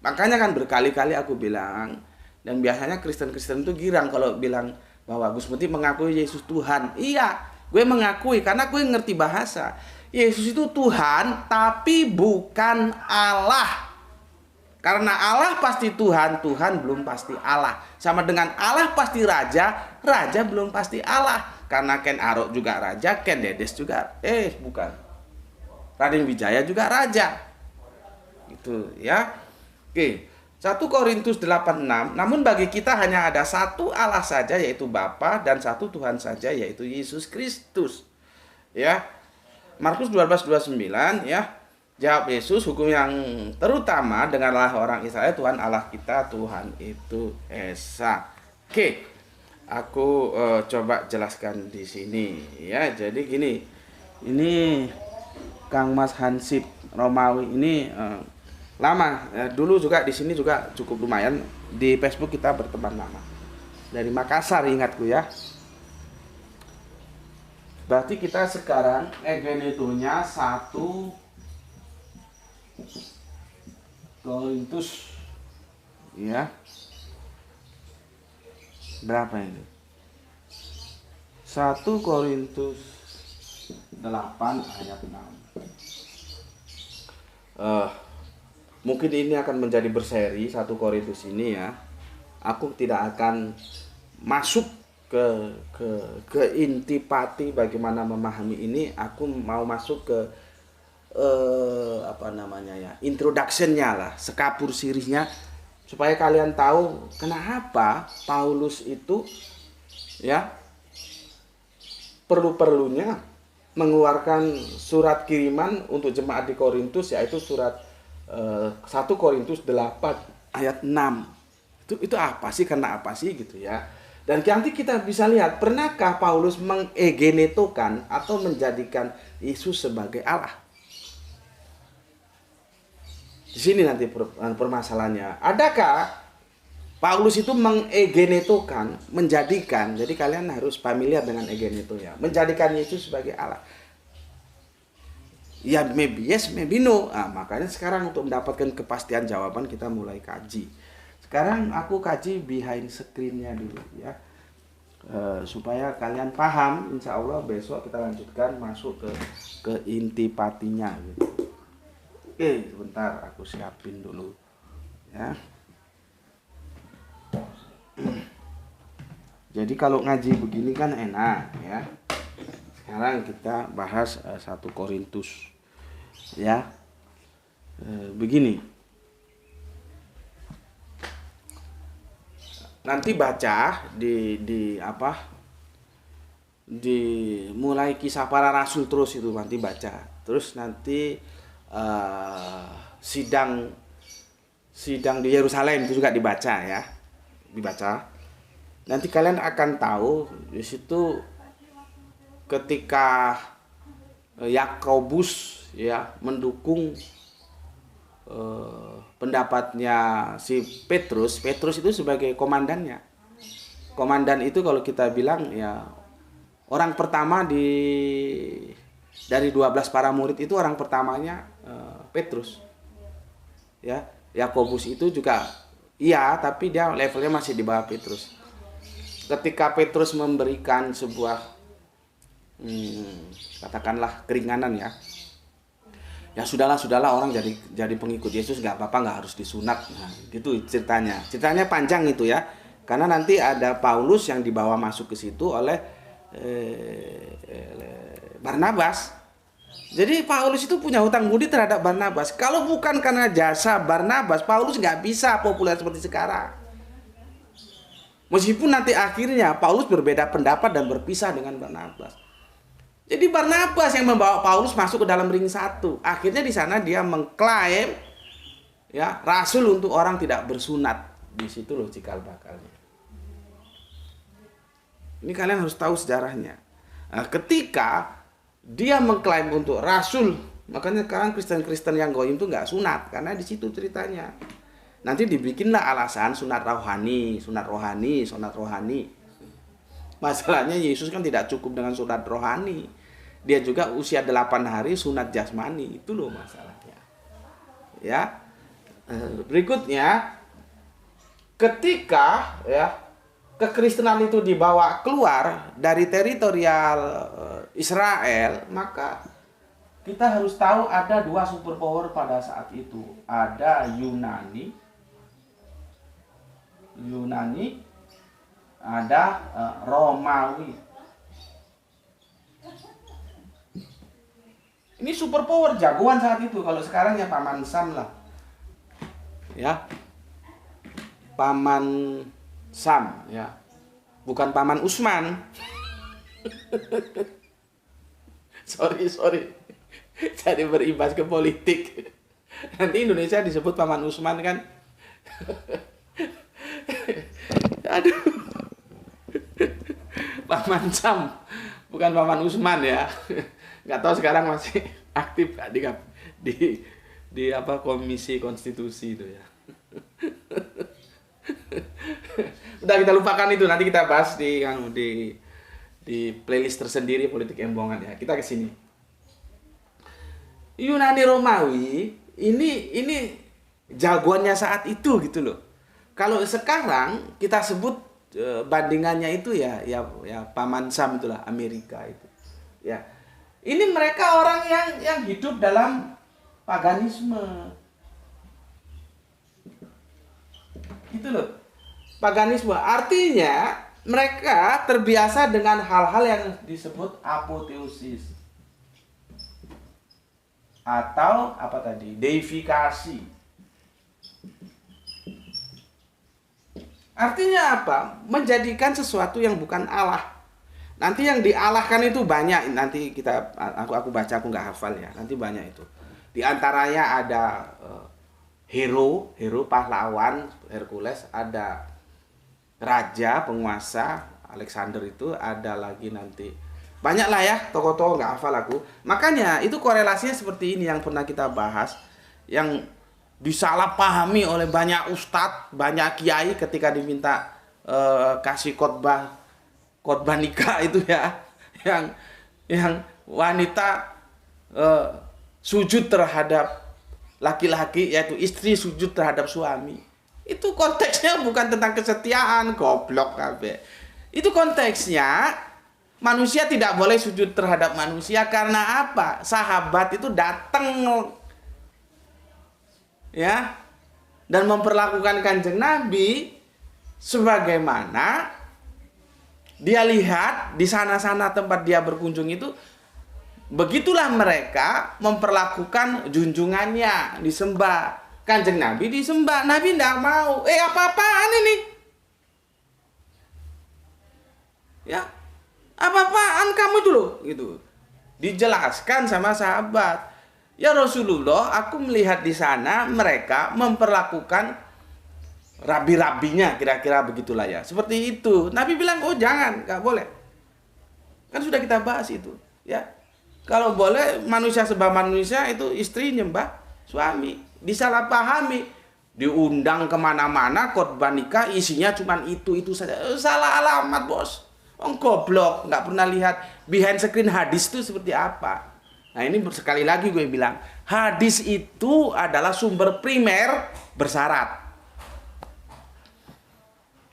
Makanya kan berkali-kali aku bilang, dan biasanya Kristen-Kristen itu girang kalau bilang bahwa Gus Muti mengakui Yesus Tuhan. Iya, gue mengakui karena gue ngerti bahasa. Yesus itu Tuhan tapi bukan Allah. Karena Allah pasti Tuhan, Tuhan belum pasti Allah. Sama dengan Allah pasti raja, raja belum pasti Allah. Karena Ken Arok juga raja, Ken Dedes juga bukan. Raden Wijaya juga raja. Gitu ya. Oke. 1 Korintus 8:6. Namun bagi kita hanya ada satu Allah saja yaitu Bapa dan satu Tuhan saja yaitu Yesus Kristus. Ya. Markus 12:29 ya. Jawab Yesus, hukum yang terutama dengarlah orang Israel, Tuhan Allah kita, Tuhan itu Esa. Oke. Aku coba jelaskan di sini ya. Jadi gini. Ini Kang Mas Hansip Romawi ini lama dulu juga di sini juga cukup lumayan, di Facebook kita berteman lama, dari Makassar ingatku ya. Berarti kita sekarang egenitunya 1 Korintus ya, berapa ini? 1 Korintus 8 ayat 6. Mungkin ini akan menjadi berseri 1 Korintus ini ya. Aku tidak akan masuk ke intipati bagaimana memahami ini. Aku mau masuk ke introduction-nya lah, sekapur sirihnya, supaya kalian tahu kenapa Paulus itu ya perlu-perlunya mengeluarkan surat kiriman untuk jemaat di Korintus, yaitu surat 1 Korintus 8 ayat 6. Itu apa sih, karena apa sih gitu ya. Dan nanti kita bisa lihat, pernahkah Paulus mengegenetokan atau menjadikan Yesus sebagai Allah? Di sini nanti permasalahannya. Adakah Paulus itu mengegenetokan, menjadikan, jadi kalian harus familiar dengan egeneto ya, menjadikan Yesus sebagai Allah. Ya maybe yes, maybe no. Makanya sekarang untuk mendapatkan kepastian jawaban kita mulai kaji. Sekarang aku kaji behind screen-nya dulu ya, supaya kalian paham. Insya Allah besok kita lanjutkan masuk ke intipatinya gitu. Oke, sebentar aku siapin dulu ya. Jadi kalau ngaji begini kan enak ya. Sekarang kita bahas 1 Korintus ya. Begini. Nanti baca di mulai kisah para rasul terus itu nanti baca. Terus nanti sidang di Yerusalem itu juga dibaca ya. Dibaca. Nanti kalian akan tahu di situ ketika Yakobus ya mendukung pendapatnya si Petrus itu sebagai komandannya. Komandan itu kalau kita bilang ya orang pertama dari 12 para murid itu orang pertamanya Petrus. Ya, Yakobus itu juga iya, tapi dia levelnya masih di bawah Petrus. Ketika Petrus memberikan sebuah katakanlah keringanan ya, ya sudahlah orang jadi pengikut Yesus, nggak apa-apa, nggak harus disunat. Nah, gitu ceritanya panjang itu ya, karena nanti ada Paulus yang dibawa masuk ke situ oleh Barnabas. Jadi Paulus itu punya hutang budi terhadap Barnabas. Kalau bukan karena jasa Barnabas, Paulus nggak bisa populer seperti sekarang. Meskipun nanti akhirnya Paulus berbeda pendapat dan berpisah dengan Barnabas. Jadi Barnabas yang membawa Paulus masuk ke dalam ring satu. Akhirnya di sana dia mengklaim ya rasul untuk orang tidak bersunat. Di situ loh cikal bakalnya. Ini kalian harus tahu sejarahnya. Nah, ketika dia mengklaim untuk rasul, makanya sekarang Kristen-Kristen yang goyim itu nggak sunat karena di situ ceritanya. Nanti dibikinlah alasan sunat rohani, sunat rohani, sunat rohani. Masalahnya Yesus kan tidak cukup dengan sunat rohani. Dia juga usia 8 hari sunat jasmani. Itu loh masalahnya. Ya. Berikutnya, ketika ya kekristenan itu dibawa keluar dari teritorial Israel, maka kita harus tahu ada dua superpower pada saat itu. Ada Yunani, ada Romawi. Ini superpower jagoan saat itu. Kalau sekarang ya Paman Sam lah. Ya. Paman Sam ya. Bukan Paman Usman. sorry. Jadi berimbas ke politik. Nanti Indonesia disebut Paman Usman kan. Aduh. Paman Sam, bukan Paman Usman ya. Nggak tahu sekarang masih aktif gak di apa komisi konstitusi itu ya. Udah kita lupakan itu, nanti kita bahas di playlist tersendiri politik embongan ya. Kita ke sini. Yunani Romawi ini jagoannya saat itu gitu loh. Kalau sekarang kita sebut bandingannya itu ya Paman Sam itulah, Amerika itu. Ya. Ini mereka orang yang hidup dalam paganisme. Gitu loh. Paganisme artinya mereka terbiasa dengan hal-hal yang disebut apoteosis. Atau apa tadi? Deifikasi. Artinya apa? Menjadikan sesuatu yang bukan Allah. Nanti yang dialahkan itu banyak. Nanti aku baca, aku nggak hafal ya. Nanti banyak itu. Di antaranya ada hero pahlawan Hercules, ada raja penguasa Alexander itu, ada lagi nanti banyak lah ya tokoh-tokoh, nggak hafal aku. Makanya itu korelasinya seperti ini yang pernah kita bahas, yang disalahpahami oleh banyak ustadz, banyak kiai ketika diminta kasih khotbah nikah itu ya, yang wanita sujud terhadap laki-laki, yaitu istri sujud terhadap suami. Itu konteksnya bukan tentang kesetiaan, goblok kabeh. Itu konteksnya manusia tidak boleh sujud terhadap manusia karena apa? Sahabat itu datang ya dan memperlakukan Kanjeng Nabi sebagaimana dia lihat di sana-sana tempat dia berkunjung itu, begitulah mereka memperlakukan junjungannya, disembah. Kanjeng Nabi disembah, Nabi tidak mau. Apa-apaan ini? Ya, apa-apaan kamu itu loh, gitu. Dijelaskan sama sahabat. Ya Rasulullah, aku melihat di sana mereka memperlakukan rabi-rabinya, kira-kira begitulah ya. Seperti itu. Nabi bilang, oh jangan, nggak boleh. Kan sudah kita bahas itu, ya. Kalau boleh manusia sebab manusia itu istri nyembah suami. Disalahpahami, diundang kemana-mana khotbah nikah isinya cuma itu saja. Salah alamat bos. Goblok, nggak pernah lihat behind screen hadis itu seperti apa. Nah ini sekali lagi gue bilang, hadis itu adalah sumber primer bersyarat.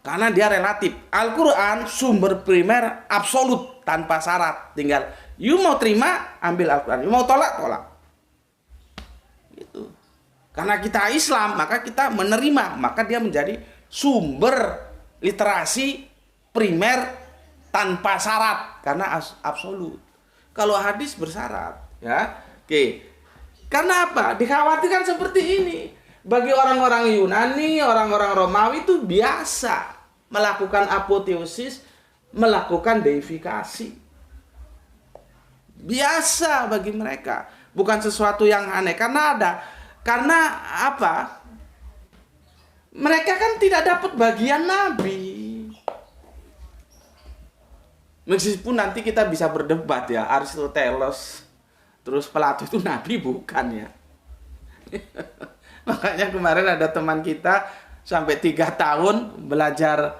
Karena dia relatif. Al-Quran sumber primer absolut tanpa syarat. Tinggal you mau terima, ambil Al-Quran. You mau tolak. Gitu. Karena kita Islam, maka kita menerima. Maka dia menjadi sumber literasi primer tanpa syarat. Karena absolut. Kalau hadis bersyarat. Ya, oke. Karena apa? Dikhawatirkan seperti ini. Bagi orang-orang Yunani, orang-orang Romawi itu biasa melakukan apoteosis, melakukan deifikasi. Biasa bagi mereka, bukan sesuatu yang aneh. Karena apa? Mereka kan tidak dapat bagian nabi. Meskipun nanti kita bisa berdebat ya, Aristoteles terus Plato itu nabi bukan ya. Makanya kemarin ada teman kita sampai 3 tahun belajar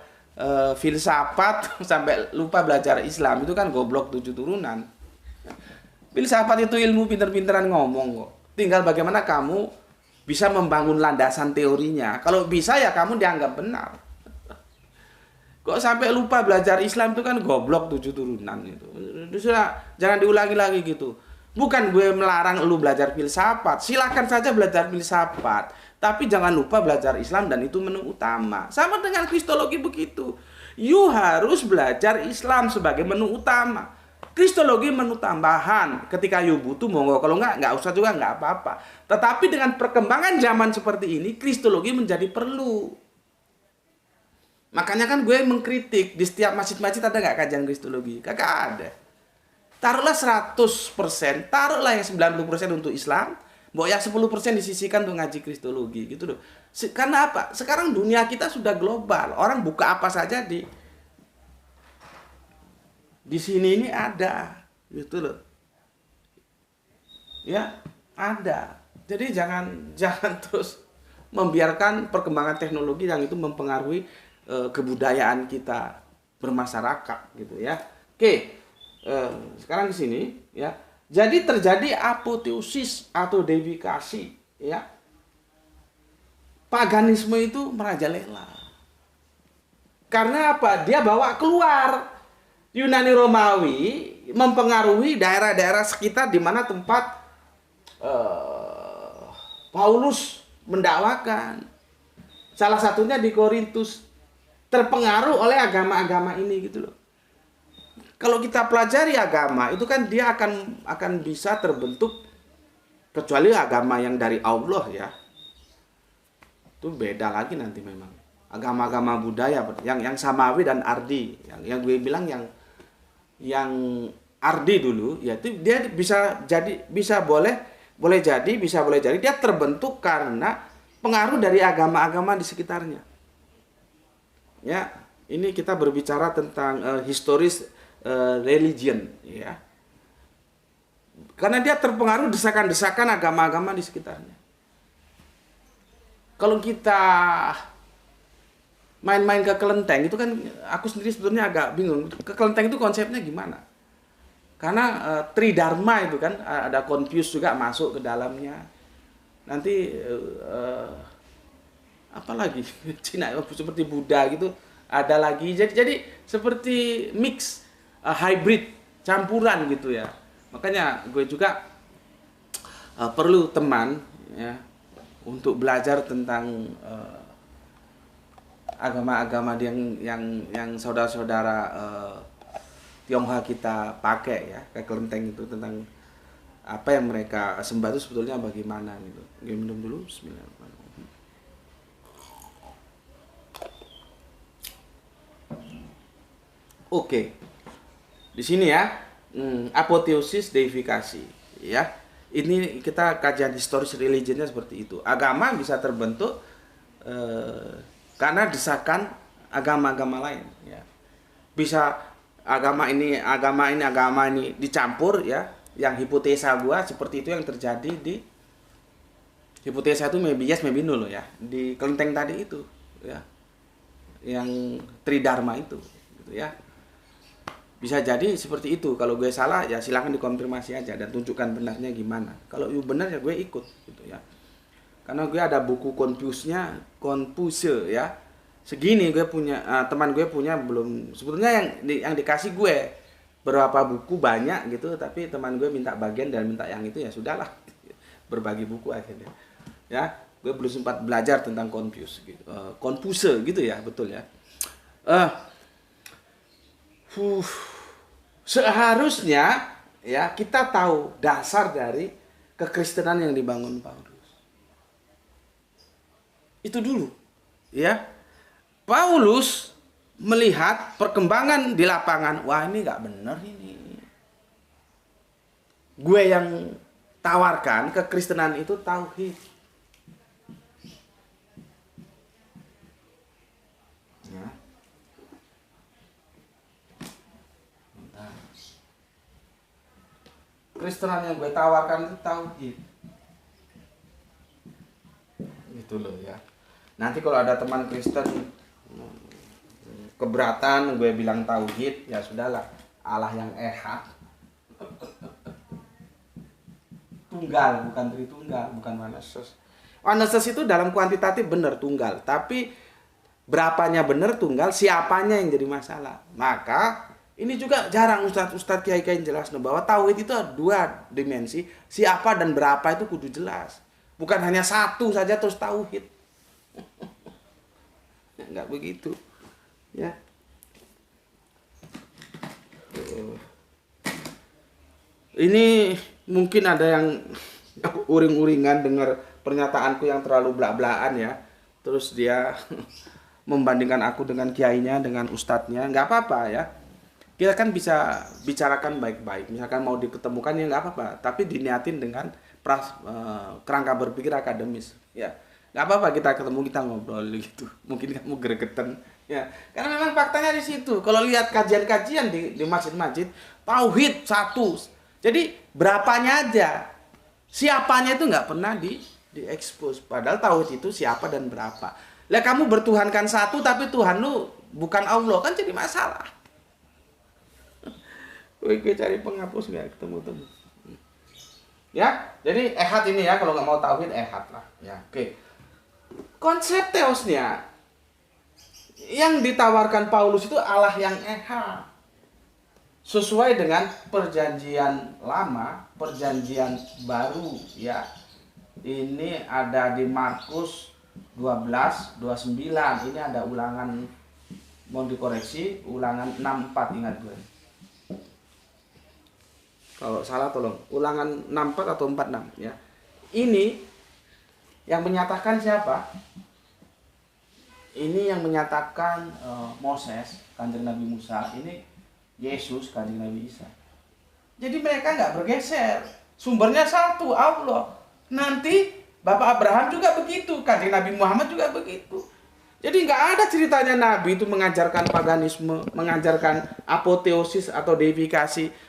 filsafat sampai lupa belajar Islam, itu kan goblok 7 turunan. Filsafat itu ilmu pinter-pinteran ngomong kok. Tinggal bagaimana kamu bisa membangun landasan teorinya. Kalau bisa ya kamu dianggap benar. Kok sampai lupa belajar Islam itu kan goblok 7 turunan itu. Sudah, jangan diulangi lagi gitu. Bukan gue melarang lu belajar filsafat. Silakan saja belajar filsafat. Tapi jangan lupa belajar Islam dan itu menu utama. Sama dengan kristologi begitu. You harus belajar Islam sebagai menu utama. Kristologi menu tambahan. Ketika you butuh, monggo. Kalau nggak usah juga, nggak apa-apa. Tetapi dengan perkembangan zaman seperti ini, kristologi menjadi perlu. Makanya kan gue mengkritik, di setiap masjid-masjid ada nggak kajian kristologi? Kagak ada. Taruhlah 100%, taruhlah yang 90% untuk Islam, bahwa yang 10% disisihkan untuk ngaji kristologi, gitu loh. Karena apa? Sekarang dunia kita sudah global, orang buka apa saja di sini ini ada, gitu loh. Ya, ada. Jadi jangan terus membiarkan perkembangan teknologi yang itu mempengaruhi kebudayaan kita bermasyarakat, gitu ya. Oke, sekarang di sini ya. Jadi terjadi apoteosis atau deifikasi, ya. Paganisme itu merajalela. Karena apa? Dia bawa keluar. Yunani Romawi mempengaruhi daerah-daerah sekitar di mana tempat Paulus mendakwakan. Salah satunya di Korintus. Terpengaruh oleh agama-agama ini, gitu loh. Kalau kita pelajari agama itu kan dia akan bisa terbentuk, kecuali agama yang dari Allah ya. Itu beda lagi nanti memang. Agama-agama budaya yang samawi dan ardi. Yang gue bilang yang ardi dulu, yaitu dia bisa boleh jadi dia terbentuk karena pengaruh dari agama-agama di sekitarnya. Ya, ini kita berbicara tentang historis religion, ya. Karena dia terpengaruh desakan-desakan agama-agama di sekitarnya. Kalau kita main-main ke kelenteng itu kan, aku sendiri sebetulnya agak bingung. Ke kelenteng itu konsepnya gimana? Karena Tridharma itu kan ada Confucius juga masuk ke dalamnya. Nanti apalagi Cina seperti Buddha gitu ada lagi, jadi seperti mix hybrid campuran gitu ya. Makanya gue juga perlu teman ya untuk belajar tentang agama-agama yang saudara-saudara Tionghoa kita pakai ya, kayak kelenteng itu, tentang apa yang mereka sembah itu sebetulnya bagaimana gitu. Gue minum dulu, bismillahirrahmanirrahim. Oke, di sini ya, apoteosis deifikasi, ya. Ini kita kajian historis religionnya seperti itu. Agama bisa terbentuk karena desakan agama-agama lain, ya. Bisa agama ini dicampur, ya. Yang hipotesa gua seperti itu yang terjadi di hipotesa itu maybe yes maybe no loh ya, di kelenteng tadi itu, ya. Yang Tridharma itu, gitu ya. Bisa jadi seperti itu. Kalau gue salah ya silahkan dikonfirmasi aja dan tunjukkan benarnya gimana. Kalau you benar ya gue ikut, gitu ya. Karena gue ada buku Confucius ya. Segini gue punya, teman gue punya belum, sebetulnya yang dikasih gue berapa buku banyak gitu, tapi teman gue minta bagian dan minta yang itu, ya sudahlah. Berbagi buku akhirnya. Ya, gue belum sempat belajar tentang Confucius gitu. Confucius gitu ya, betul ya. Seharusnya ya kita tahu dasar dari kekristenan yang dibangun Paulus. Itu dulu, ya. Paulus melihat perkembangan di lapangan, wah ini nggak benar ini. Gue yang tawarkan kekristenan itu tauhid. Ya. Kristenan yang gue tawarkan itu tauhid. Gitu loh ya. Nanti kalau ada teman Kristen keberatan gue bilang tauhid, ya sudahlah, Allah yang ehad. Tunggal, bukan tritunggal, bukan monothesis. Monothesis itu dalam kuantitatif benar tunggal, tapi berapanya benar tunggal, siapanya yang jadi masalah. Maka ini juga jarang ustadz kiai-kiai jelas bahwa tauhid itu ada dua dimensi, siapa dan berapa itu kudu jelas. Bukan hanya satu saja terus tauhid. Enggak begitu. Ya. Ini mungkin ada yang uring-uringan dengar pernyataanku yang terlalu belak-belakan ya. Terus dia membandingkan aku dengan kiainya, dengan ustadznya. Nggak apa-apa ya. Kita kan bisa bicarakan baik-baik. Misalkan mau diketemukan ya nggak apa-apa. Tapi diniatin dengan kerangka berpikir akademis. Ya, nggak apa-apa kita ketemu, kita ngobrol gitu. Mungkin kamu gregetan. Ya, karena memang faktanya di situ. Kalau lihat kajian-kajian di masjid-masjid, tauhid satu. Jadi berapanya aja, siapanya itu nggak pernah diekspos. Padahal tauhid itu siapa dan berapa. Lah kamu bertuhankan satu, tapi Tuhan lu bukan Allah, kan jadi masalah. Gue cari penghapus nggak ketemu. Ya, jadi ehad ini ya, kalau nggak mau tauhid ehad lah. Ya, oke. Konsep teosnya yang ditawarkan Paulus itu Allah yang ehad. Sesuai dengan perjanjian lama, perjanjian baru ya. Ini ada di Markus 12:29. Ini ada ulangan, mau dikoreksi, ulangan 64, ingat gue. Kalau salah tolong, ulangan 64 atau 46 ya. Ini yang menyatakan siapa? Ini yang menyatakan Moses, Kanjeng Nabi Musa. Ini Yesus, Kanjeng Nabi Isa. Jadi mereka nggak bergeser. Sumbernya satu, Allah. Nanti Bapak Abraham juga begitu, Kanjeng Nabi Muhammad juga begitu. Jadi nggak ada ceritanya Nabi itu mengajarkan paganisme, mengajarkan apoteosis atau deifikasi.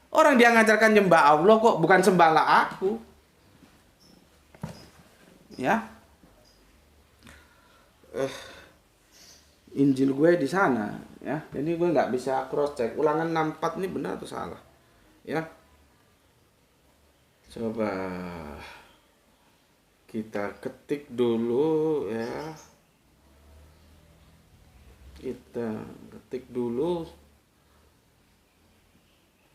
Orang dia mengajarkan nyembah Allah kok, bukan sembahlah aku. Ya. Injil gue di sana ya. Jadi gue nggak bisa cross check ulangan 64 ini benar atau salah. Ya. Coba kita ketik dulu ya. Kita ketik dulu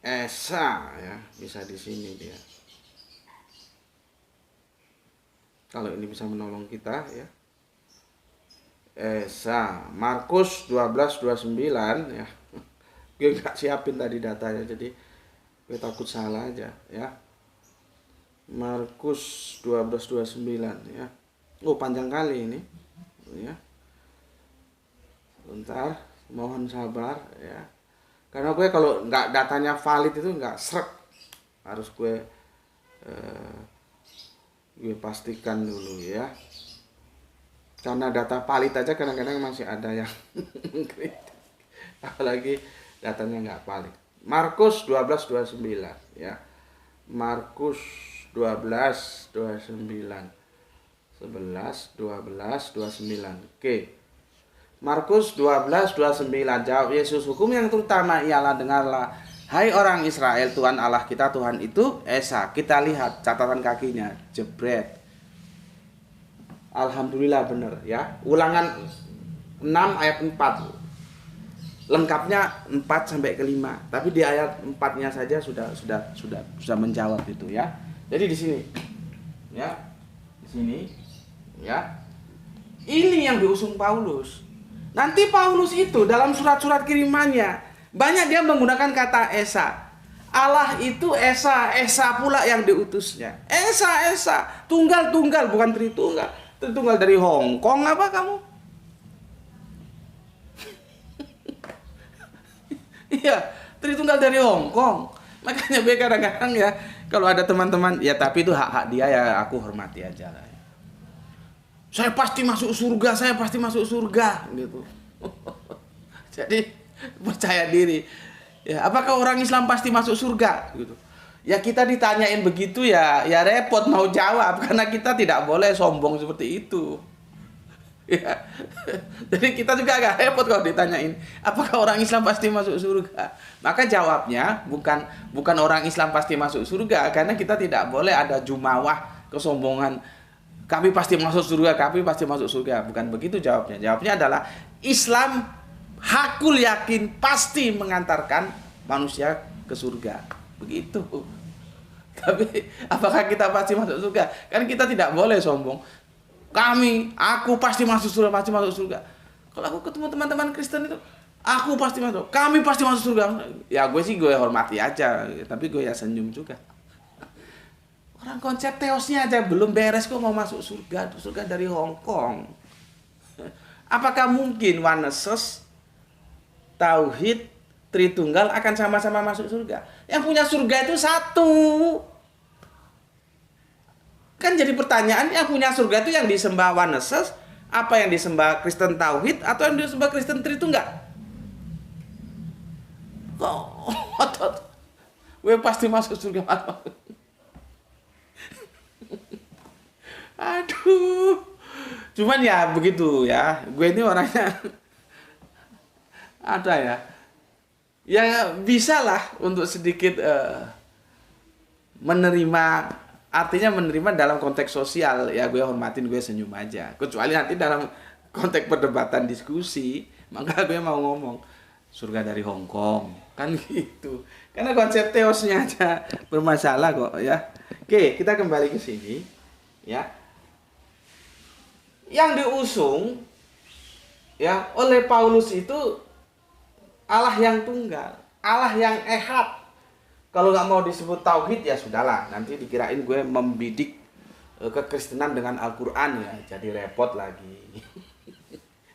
Esa ya, bisa di sini dia. Kalau ini bisa menolong kita ya. Esa, Markus 12:29 ya. Gue nggak siapin tadi datanya, jadi gue takut salah aja ya. Markus 12:29 ya. Oh, panjang kali ini ya. Bentar, mohon sabar ya. Karena gue kalau nggak datanya valid itu nggak srek. Harus gue pastikan dulu ya. Karena data valid aja kadang-kadang masih ada yang kritik. Apalagi datanya nggak valid. Markus 12:29 ya. Markus 12:29. 11, 12, 29. Oke. Markus 12:29. Jawab Yesus, hukum yang terutama ialah, dengarlah hai orang Israel, Tuhan Allah kita Tuhan itu Esa. Kita lihat catatan kakinya, jebret. Alhamdulillah benar ya. Ulangan 6 ayat 4. Lengkapnya 4 sampai ke 5. Tapi di ayat 4-nya saja sudah menjawab itu ya. Jadi di sini. Ya. Di sini ya. Ini yang diusung Paulus. Nanti Paulus itu dalam surat-surat kirimannya banyak dia menggunakan kata Esa. Allah itu Esa, Esa pula yang diutusnya. Esa, Esa, tunggal-tunggal bukan Tritunggal. Tritunggal dari Hong Kong apa kamu? Iya, Tritunggal dari Hong Kong. Makanya gue kadang-kadang ya, kalau ada teman-teman, ya tapi itu hak-hak dia ya, aku hormati aja lah. Saya pasti masuk surga, saya pasti masuk surga gitu. Jadi percaya diri. Ya, apakah orang Islam pasti masuk surga gitu? Ya kita ditanyain begitu ya repot mau jawab karena kita tidak boleh sombong seperti itu. Ya. Jadi kita juga agak repot kalau ditanyain apakah orang Islam pasti masuk surga. Maka jawabnya bukan orang Islam pasti masuk surga karena kita tidak boleh ada jumawah kesombongan. Kami pasti masuk surga, kami pasti masuk surga. Bukan begitu jawabnya. Jawabnya adalah Islam hakul yakin pasti mengantarkan manusia ke surga. Begitu. Tapi apakah kita pasti masuk surga? Kan kita tidak boleh sombong. Aku pasti masuk surga, pasti masuk surga. Kalau aku ketemu teman-teman Kristen itu, aku pasti masuk, kami pasti masuk surga. Ya gue hormati aja, tapi gue ya senyum juga. Orang konsep teosnya aja belum beres kok mau masuk surga, surga dari Hong Kong. Apakah mungkin oneness, tauhid, Tritunggal akan sama-sama masuk surga? Yang punya surga itu satu. Kan jadi pertanyaan, yang punya surga itu yang disembah oneness, apa yang disembah Kristen tauhid, atau yang disembah Kristen Tritunggal? Kok gue pasti masuk surga. Aduh. Cuman ya begitu ya. Gue ini orangnya ada ya. Ya bisa lah untuk sedikit menerima, artinya menerima dalam konteks sosial. Ya gue hormatin, gue senyum aja. Kecuali nanti dalam konteks perdebatan diskusi, maka gue mau ngomong surga dari Hong Kong. Kan gitu. Karena konsep teosnya aja bermasalah kok ya. Oke, kita kembali ke sini ya. Yang diusung ya oleh Paulus itu Allah yang tunggal, Allah yang ehad. Kalau nggak mau disebut tauhid ya sudahlah, nanti dikirain gue membidik kekristenan dengan Al-Quran ya, jadi repot lagi.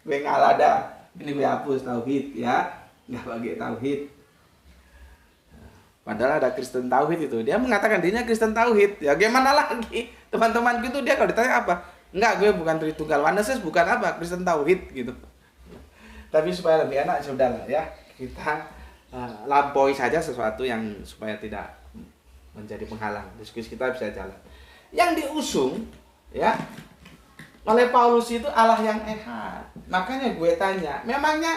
Gue ngalah dah, ini gue hapus tauhid ya, nggak pakai tauhid. Padahal ada Kristen tauhid itu, dia mengatakan dirinya Kristen tauhid, ya gimana lagi? Teman-teman gitu dia kalau ditanya apa? Enggak, gue bukan Tritunggal, oneness bukan apa, Kristen tauhid gitu. Tapi supaya lebih enak sudahlah ya, kita lampaui saja sesuatu yang supaya tidak menjadi penghalang, diskusi kita bisa jalan. Yang diusung ya oleh Paulus itu Allah yang ehad. Makanya gue tanya, memangnya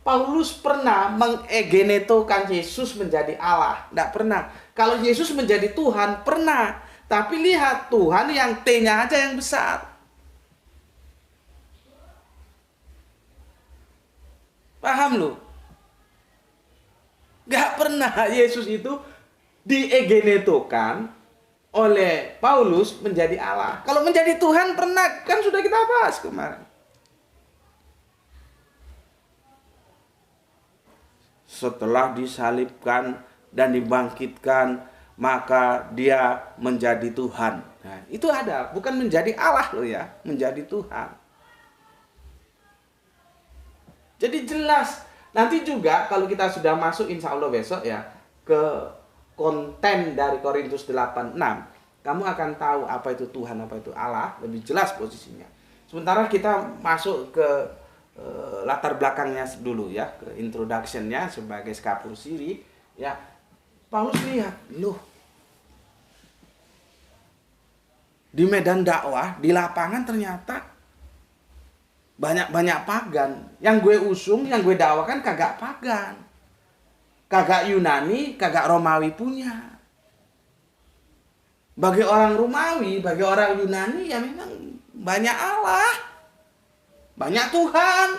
Paulus pernah mengegenetokan Yesus menjadi Allah? Tidak pernah. Kalau Yesus menjadi Tuhan, pernah. Tapi lihat Tuhan yang T-nya aja yang besar. Paham lu? Gak pernah Yesus itu diegenetokan oleh Paulus menjadi Allah. Kalau menjadi Tuhan pernah, kan sudah kita bahas kemarin. Setelah disalibkan dan dibangkitkan, maka dia menjadi Tuhan. Nah, itu ada, bukan menjadi Allah loh ya, menjadi Tuhan. Jadi jelas. Nanti juga kalau kita sudah masuk insya Allah besok ya ke konten dari Korintus 8:6, kamu akan tahu apa itu Tuhan, apa itu Allah, lebih jelas posisinya. Sementara kita masuk ke latar belakangnya dulu ya, ke introduction-nya sebagai skapur siri ya. Paulus lihat, loh, di medan dakwah, di lapangan ternyata banyak pagan. Yang gue usung, yang gue dakwakan kagak pagan, kagak Yunani, kagak Romawi punya. Bagi orang Romawi, bagi orang Yunani ya memang banyak Allah, banyak Tuhan.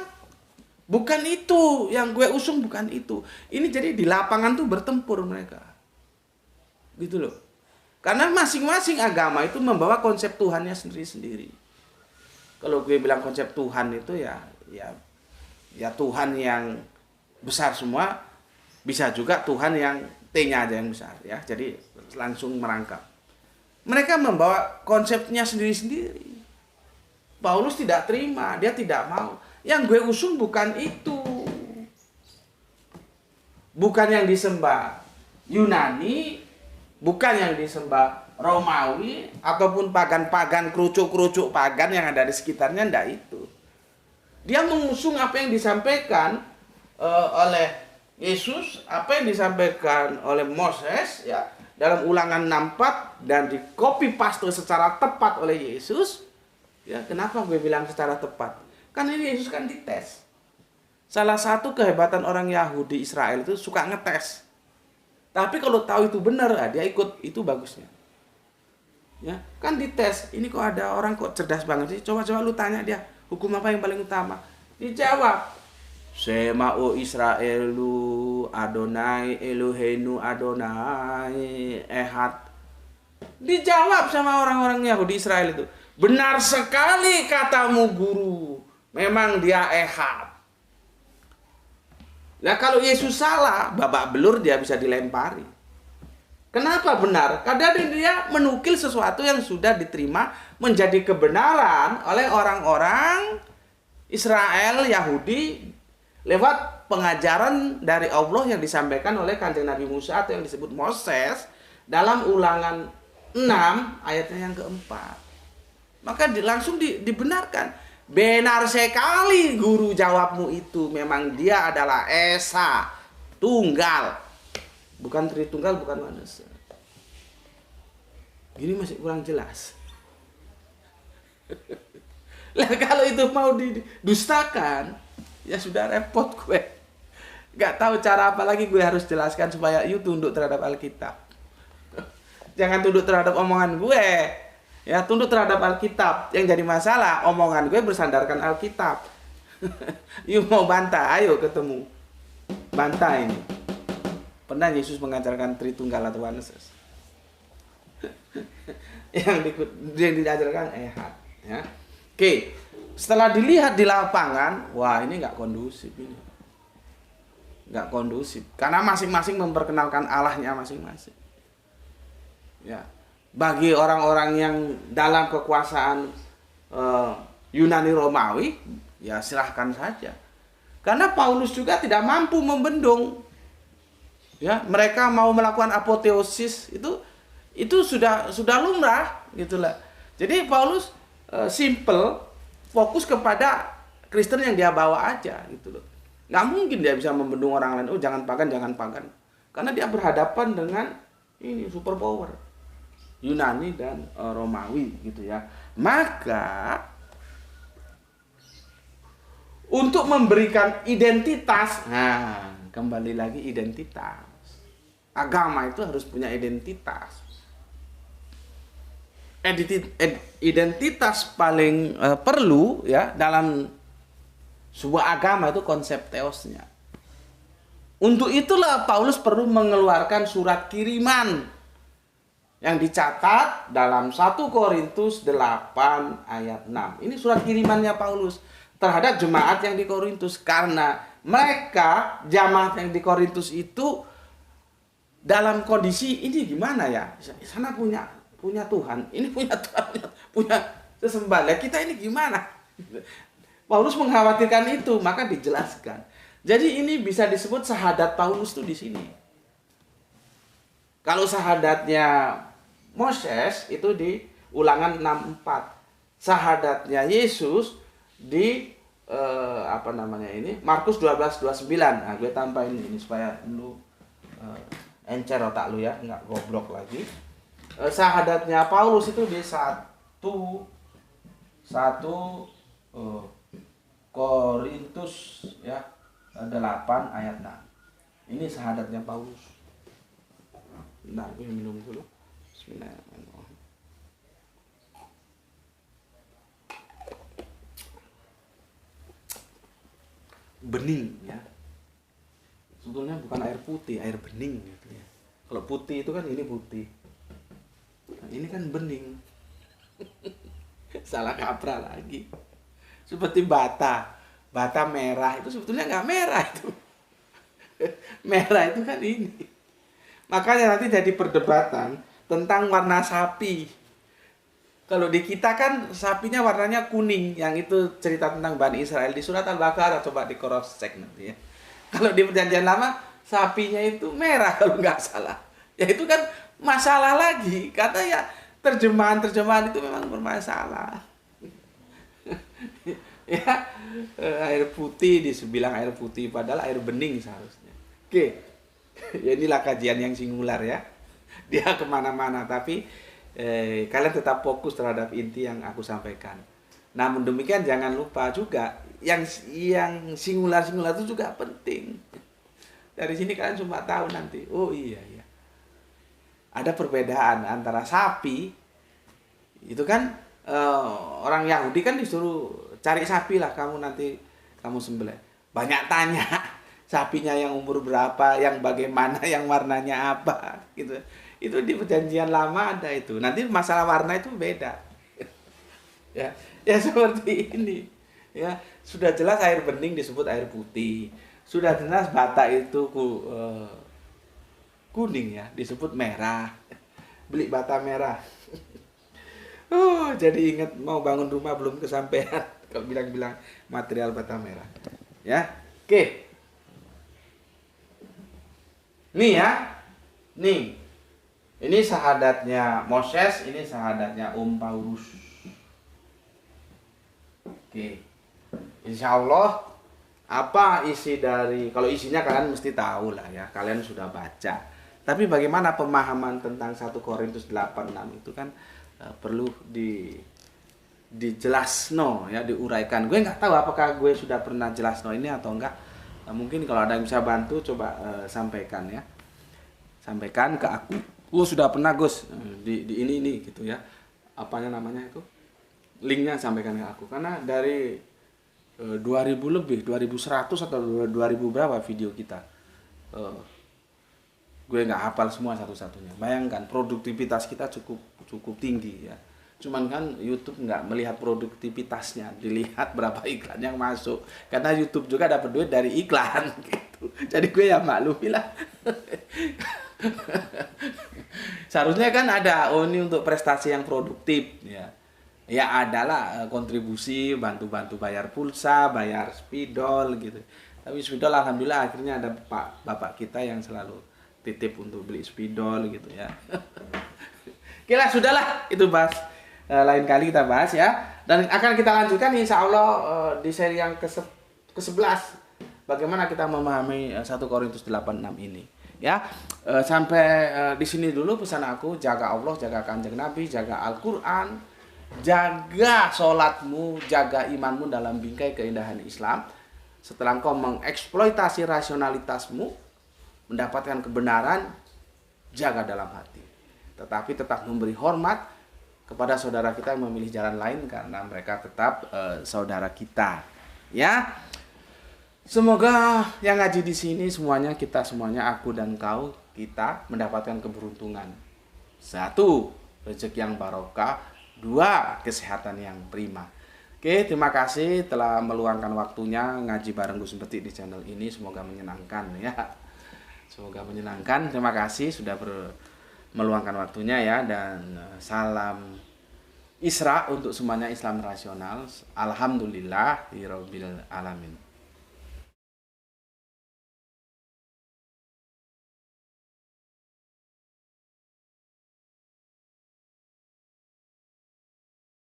Bukan itu yang gue usung, bukan itu. Ini jadi di lapangan tuh bertempur mereka, gitu loh. Karena masing-masing agama itu membawa konsep Tuhannya sendiri-sendiri. Kalau gue bilang konsep Tuhan itu ya Tuhan yang besar semua, bisa juga Tuhan yang T-nya aja yang besar ya. Jadi langsung merangkap. Mereka membawa konsepnya sendiri-sendiri. Paulus tidak terima, dia tidak mau. Yang gue usung bukan itu. Bukan yang disembah Yunani, bukan yang disembah Romawi, ataupun pagan-pagan, kerucuk-kerucuk pagan yang ada di sekitarnya, ndak itu. Dia mengusung apa yang disampaikan oleh Yesus, apa yang disampaikan oleh Moses ya dalam Ulangan 64 dan di copy paste secara tepat oleh Yesus. Ya, kenapa gue bilang secara tepat? Kan ini Yesus kan dites. Salah satu kehebatan orang Yahudi Israel itu suka ngetes. Tapi kalau tahu itu benar, dia ikut, itu bagusnya. Ya, kan dites. Ini kok ada orang kok cerdas banget sih? Coba-coba lu tanya dia, hukum apa yang paling utama? Dijawab, Shema o Israelu Adonai Eloheinu Adonai Ehad. Dijawab sama orang-orang Yahudi Israel itu, benar sekali katamu guru, memang dia Ehad. Nah kalau Yesus salah, babak belur dia bisa dilempari. Kenapa benar? Karena dia menukil sesuatu yang sudah diterima menjadi kebenaran oleh orang-orang Israel Yahudi lewat pengajaran dari Allah yang disampaikan oleh Kanjeng Nabi Musa atau yang disebut Moses dalam Ulangan 6 ayatnya yang keempat. Maka langsung dibenarkan. Benar sekali guru jawabmu itu, memang dia adalah Esa tunggal, bukan Tritunggal, bukan manusia. Gini masih kurang jelas. Lah kalau itu mau didustakan, ya sudah repot gue. Gak tahu cara apa lagi gue harus jelaskan supaya you tunduk terhadap Alkitab. Jangan tunduk terhadap omongan gue. Ya, tunduk terhadap Alkitab. Yang jadi masalah, omongan gue bersandarkan Alkitab. You mau bantah, ayo ketemu. Bantah ini. Pernah Yesus mengajarkan Tritunggal atau Yesus? yang diajarkan Ehad. Ya. Oke, setelah dilihat di lapangan, wah ini nggak kondusif ini. Nggak kondusif. Karena masing-masing memperkenalkan Allahnya masing-masing. Ya. Bagi orang-orang yang dalam kekuasaan Yunani Romawi, ya silahkan saja. Karena Paulus juga tidak mampu membendung. Ya, mereka mau melakukan apoteosis itu sudah lumrah gitulah. Jadi Paulus simple fokus kepada Kristen yang dia bawa aja gitu loh. Nggak mungkin dia bisa membendung orang lain. Oh jangan pagan, jangan pagan. Karena dia berhadapan dengan ini superpower. Yunani dan Romawi gitu ya. Maka untuk memberikan identitas, nah kembali lagi identitas. Agama itu harus punya identitas. Identitas paling perlu ya dalam sebuah agama itu konsep teosnya. Untuk itulah Paulus perlu mengeluarkan surat kiriman yang dicatat dalam 1 Korintus 8 ayat 6. Ini surat kirimannya Paulus terhadap jemaat yang di Korintus. Karena mereka, jemaat yang di Korintus itu dalam kondisi ini gimana ya? Sana punya Tuhan, ini punya Tuhan, punya sesembahan. Kita ini gimana? Paulus mengkhawatirkan itu, maka dijelaskan. Jadi ini bisa disebut syahadat Paulus tuh di sini. Kalau syahadatnya Moses itu di Ulangan 64. Syahadatnya Yesus di Markus 12:29. Nah, gue tambahin ini supaya lu encer otak lu ya, nggak goblok lagi. Syahadatnya Paulus itu di 1 Korintus ya 8 ayat 6. Ini syahadatnya Paulus. Nah, gue minum dulu. Bismillahirrahmanirrahim. Bening ya. Sebetulnya bukan air putih, air bening gitu ya. Kalau putih itu kan ini putih. Nah, ini kan bening. Salah kaprah lagi. Seperti bata merah itu sebetulnya nggak merah itu. Merah itu kan ini. Makanya nanti jadi perdebatan tentang warna sapi. Kalau di kita kan sapinya warnanya kuning, yang itu cerita tentang Bani Israel di surat Al-Baqarah, coba di cross check nanti ya. Kalau di Perjanjian Lama sapinya itu merah kalau nggak salah. Ya itu kan masalah lagi, karena ya terjemahan itu memang bermasalah. Ya, air putih dibilang air putih padahal air bening seharusnya. Oke, ya inilah kajian yang singular ya. Dia kemana-mana, tapi kalian tetap fokus terhadap inti yang aku sampaikan. Namun demikian jangan lupa juga yang singular itu juga penting. Dari sini kalian cuma tahu nanti, oh iya ya, ada perbedaan antara sapi itu kan orang Yahudi kan disuruh cari sapi lah, kamu nanti kamu sembelih. Banyak tanya sapinya yang umur berapa, yang bagaimana, yang warnanya apa gitu. Itu di Perjanjian Lama ada itu. Nanti masalah warna itu beda. Ya, ya seperti ini. Ya, sudah jelas air bening disebut air putih. Sudah jelas bata itu kuning ya, disebut merah. Beli bata merah. Jadi ingat mau bangun rumah belum kesampaian kalau bilang-bilang material bata merah. Ya. Oke. Nih ya. Nih. Ini syahadatnya Moses, ini syahadatnya Paulus. Oke. Insya Allah apa isi dari, kalau isinya kalian mesti tahu lah ya, kalian sudah baca. Tapi bagaimana pemahaman tentang 1 Korintus 8:6 itu kan perlu dijelasno ya, diuraikan. Gue nggak tahu apakah gue sudah pernah jelasno ini atau enggak. Mungkin kalau ada yang bisa bantu coba sampaikan ya. Sampaikan ke aku. Sudah pernah Gus di ini gitu ya. Apanya namanya itu? Linknya sampaikan ke aku. Karena dari 2000 lebih, 2100 atau 2000 berapa video kita. Gue nggak hafal semua satu-satunya. Bayangkan produktivitas kita cukup tinggi ya. Cuman kan YouTube nggak melihat produktivitasnya, dilihat berapa iklan yang masuk. Karena YouTube juga dapat duit dari iklan gitu. Jadi gue ya maklumi lah. Seharusnya kan ada, ini untuk prestasi yang produktif ya. Ya adalah kontribusi, bantu-bantu bayar pulsa, bayar spidol gitu. Tapi spidol alhamdulillah akhirnya ada bapak kita yang selalu titip untuk beli spidol gitu ya. Oke lah, sudahlah itu bahas. Lain kali kita bahas ya. Dan akan kita lanjutkan insya Allah di seri yang ke-11. Bagaimana kita memahami 1 Korintus 8:6 ini. Ya, sampai di sini dulu pesan aku. Jaga Allah, jaga Kanjeng Nabi, jaga Al-Quran, jaga sholatmu, jaga imanmu dalam bingkai keindahan Islam. Setelah engkau mengeksploitasi rasionalitasmu, mendapatkan kebenaran, jaga dalam hati. Tetapi tetap memberi hormat kepada saudara kita yang memilih jalan lain, karena mereka tetap saudara kita. Ya. Semoga yang ngaji di sini kita semuanya, aku dan kau, kita mendapatkan keberuntungan. 1, rezeki yang barokah. 2, kesehatan yang prima. Oke, terima kasih telah meluangkan waktunya ngaji bareng Gus Betik di channel ini. Semoga menyenangkan ya. Semoga menyenangkan. Terima kasih sudah meluangkan waktunya ya, dan salam Isra untuk semuanya Islam rasional. Alhamdulillah rabbil alamin.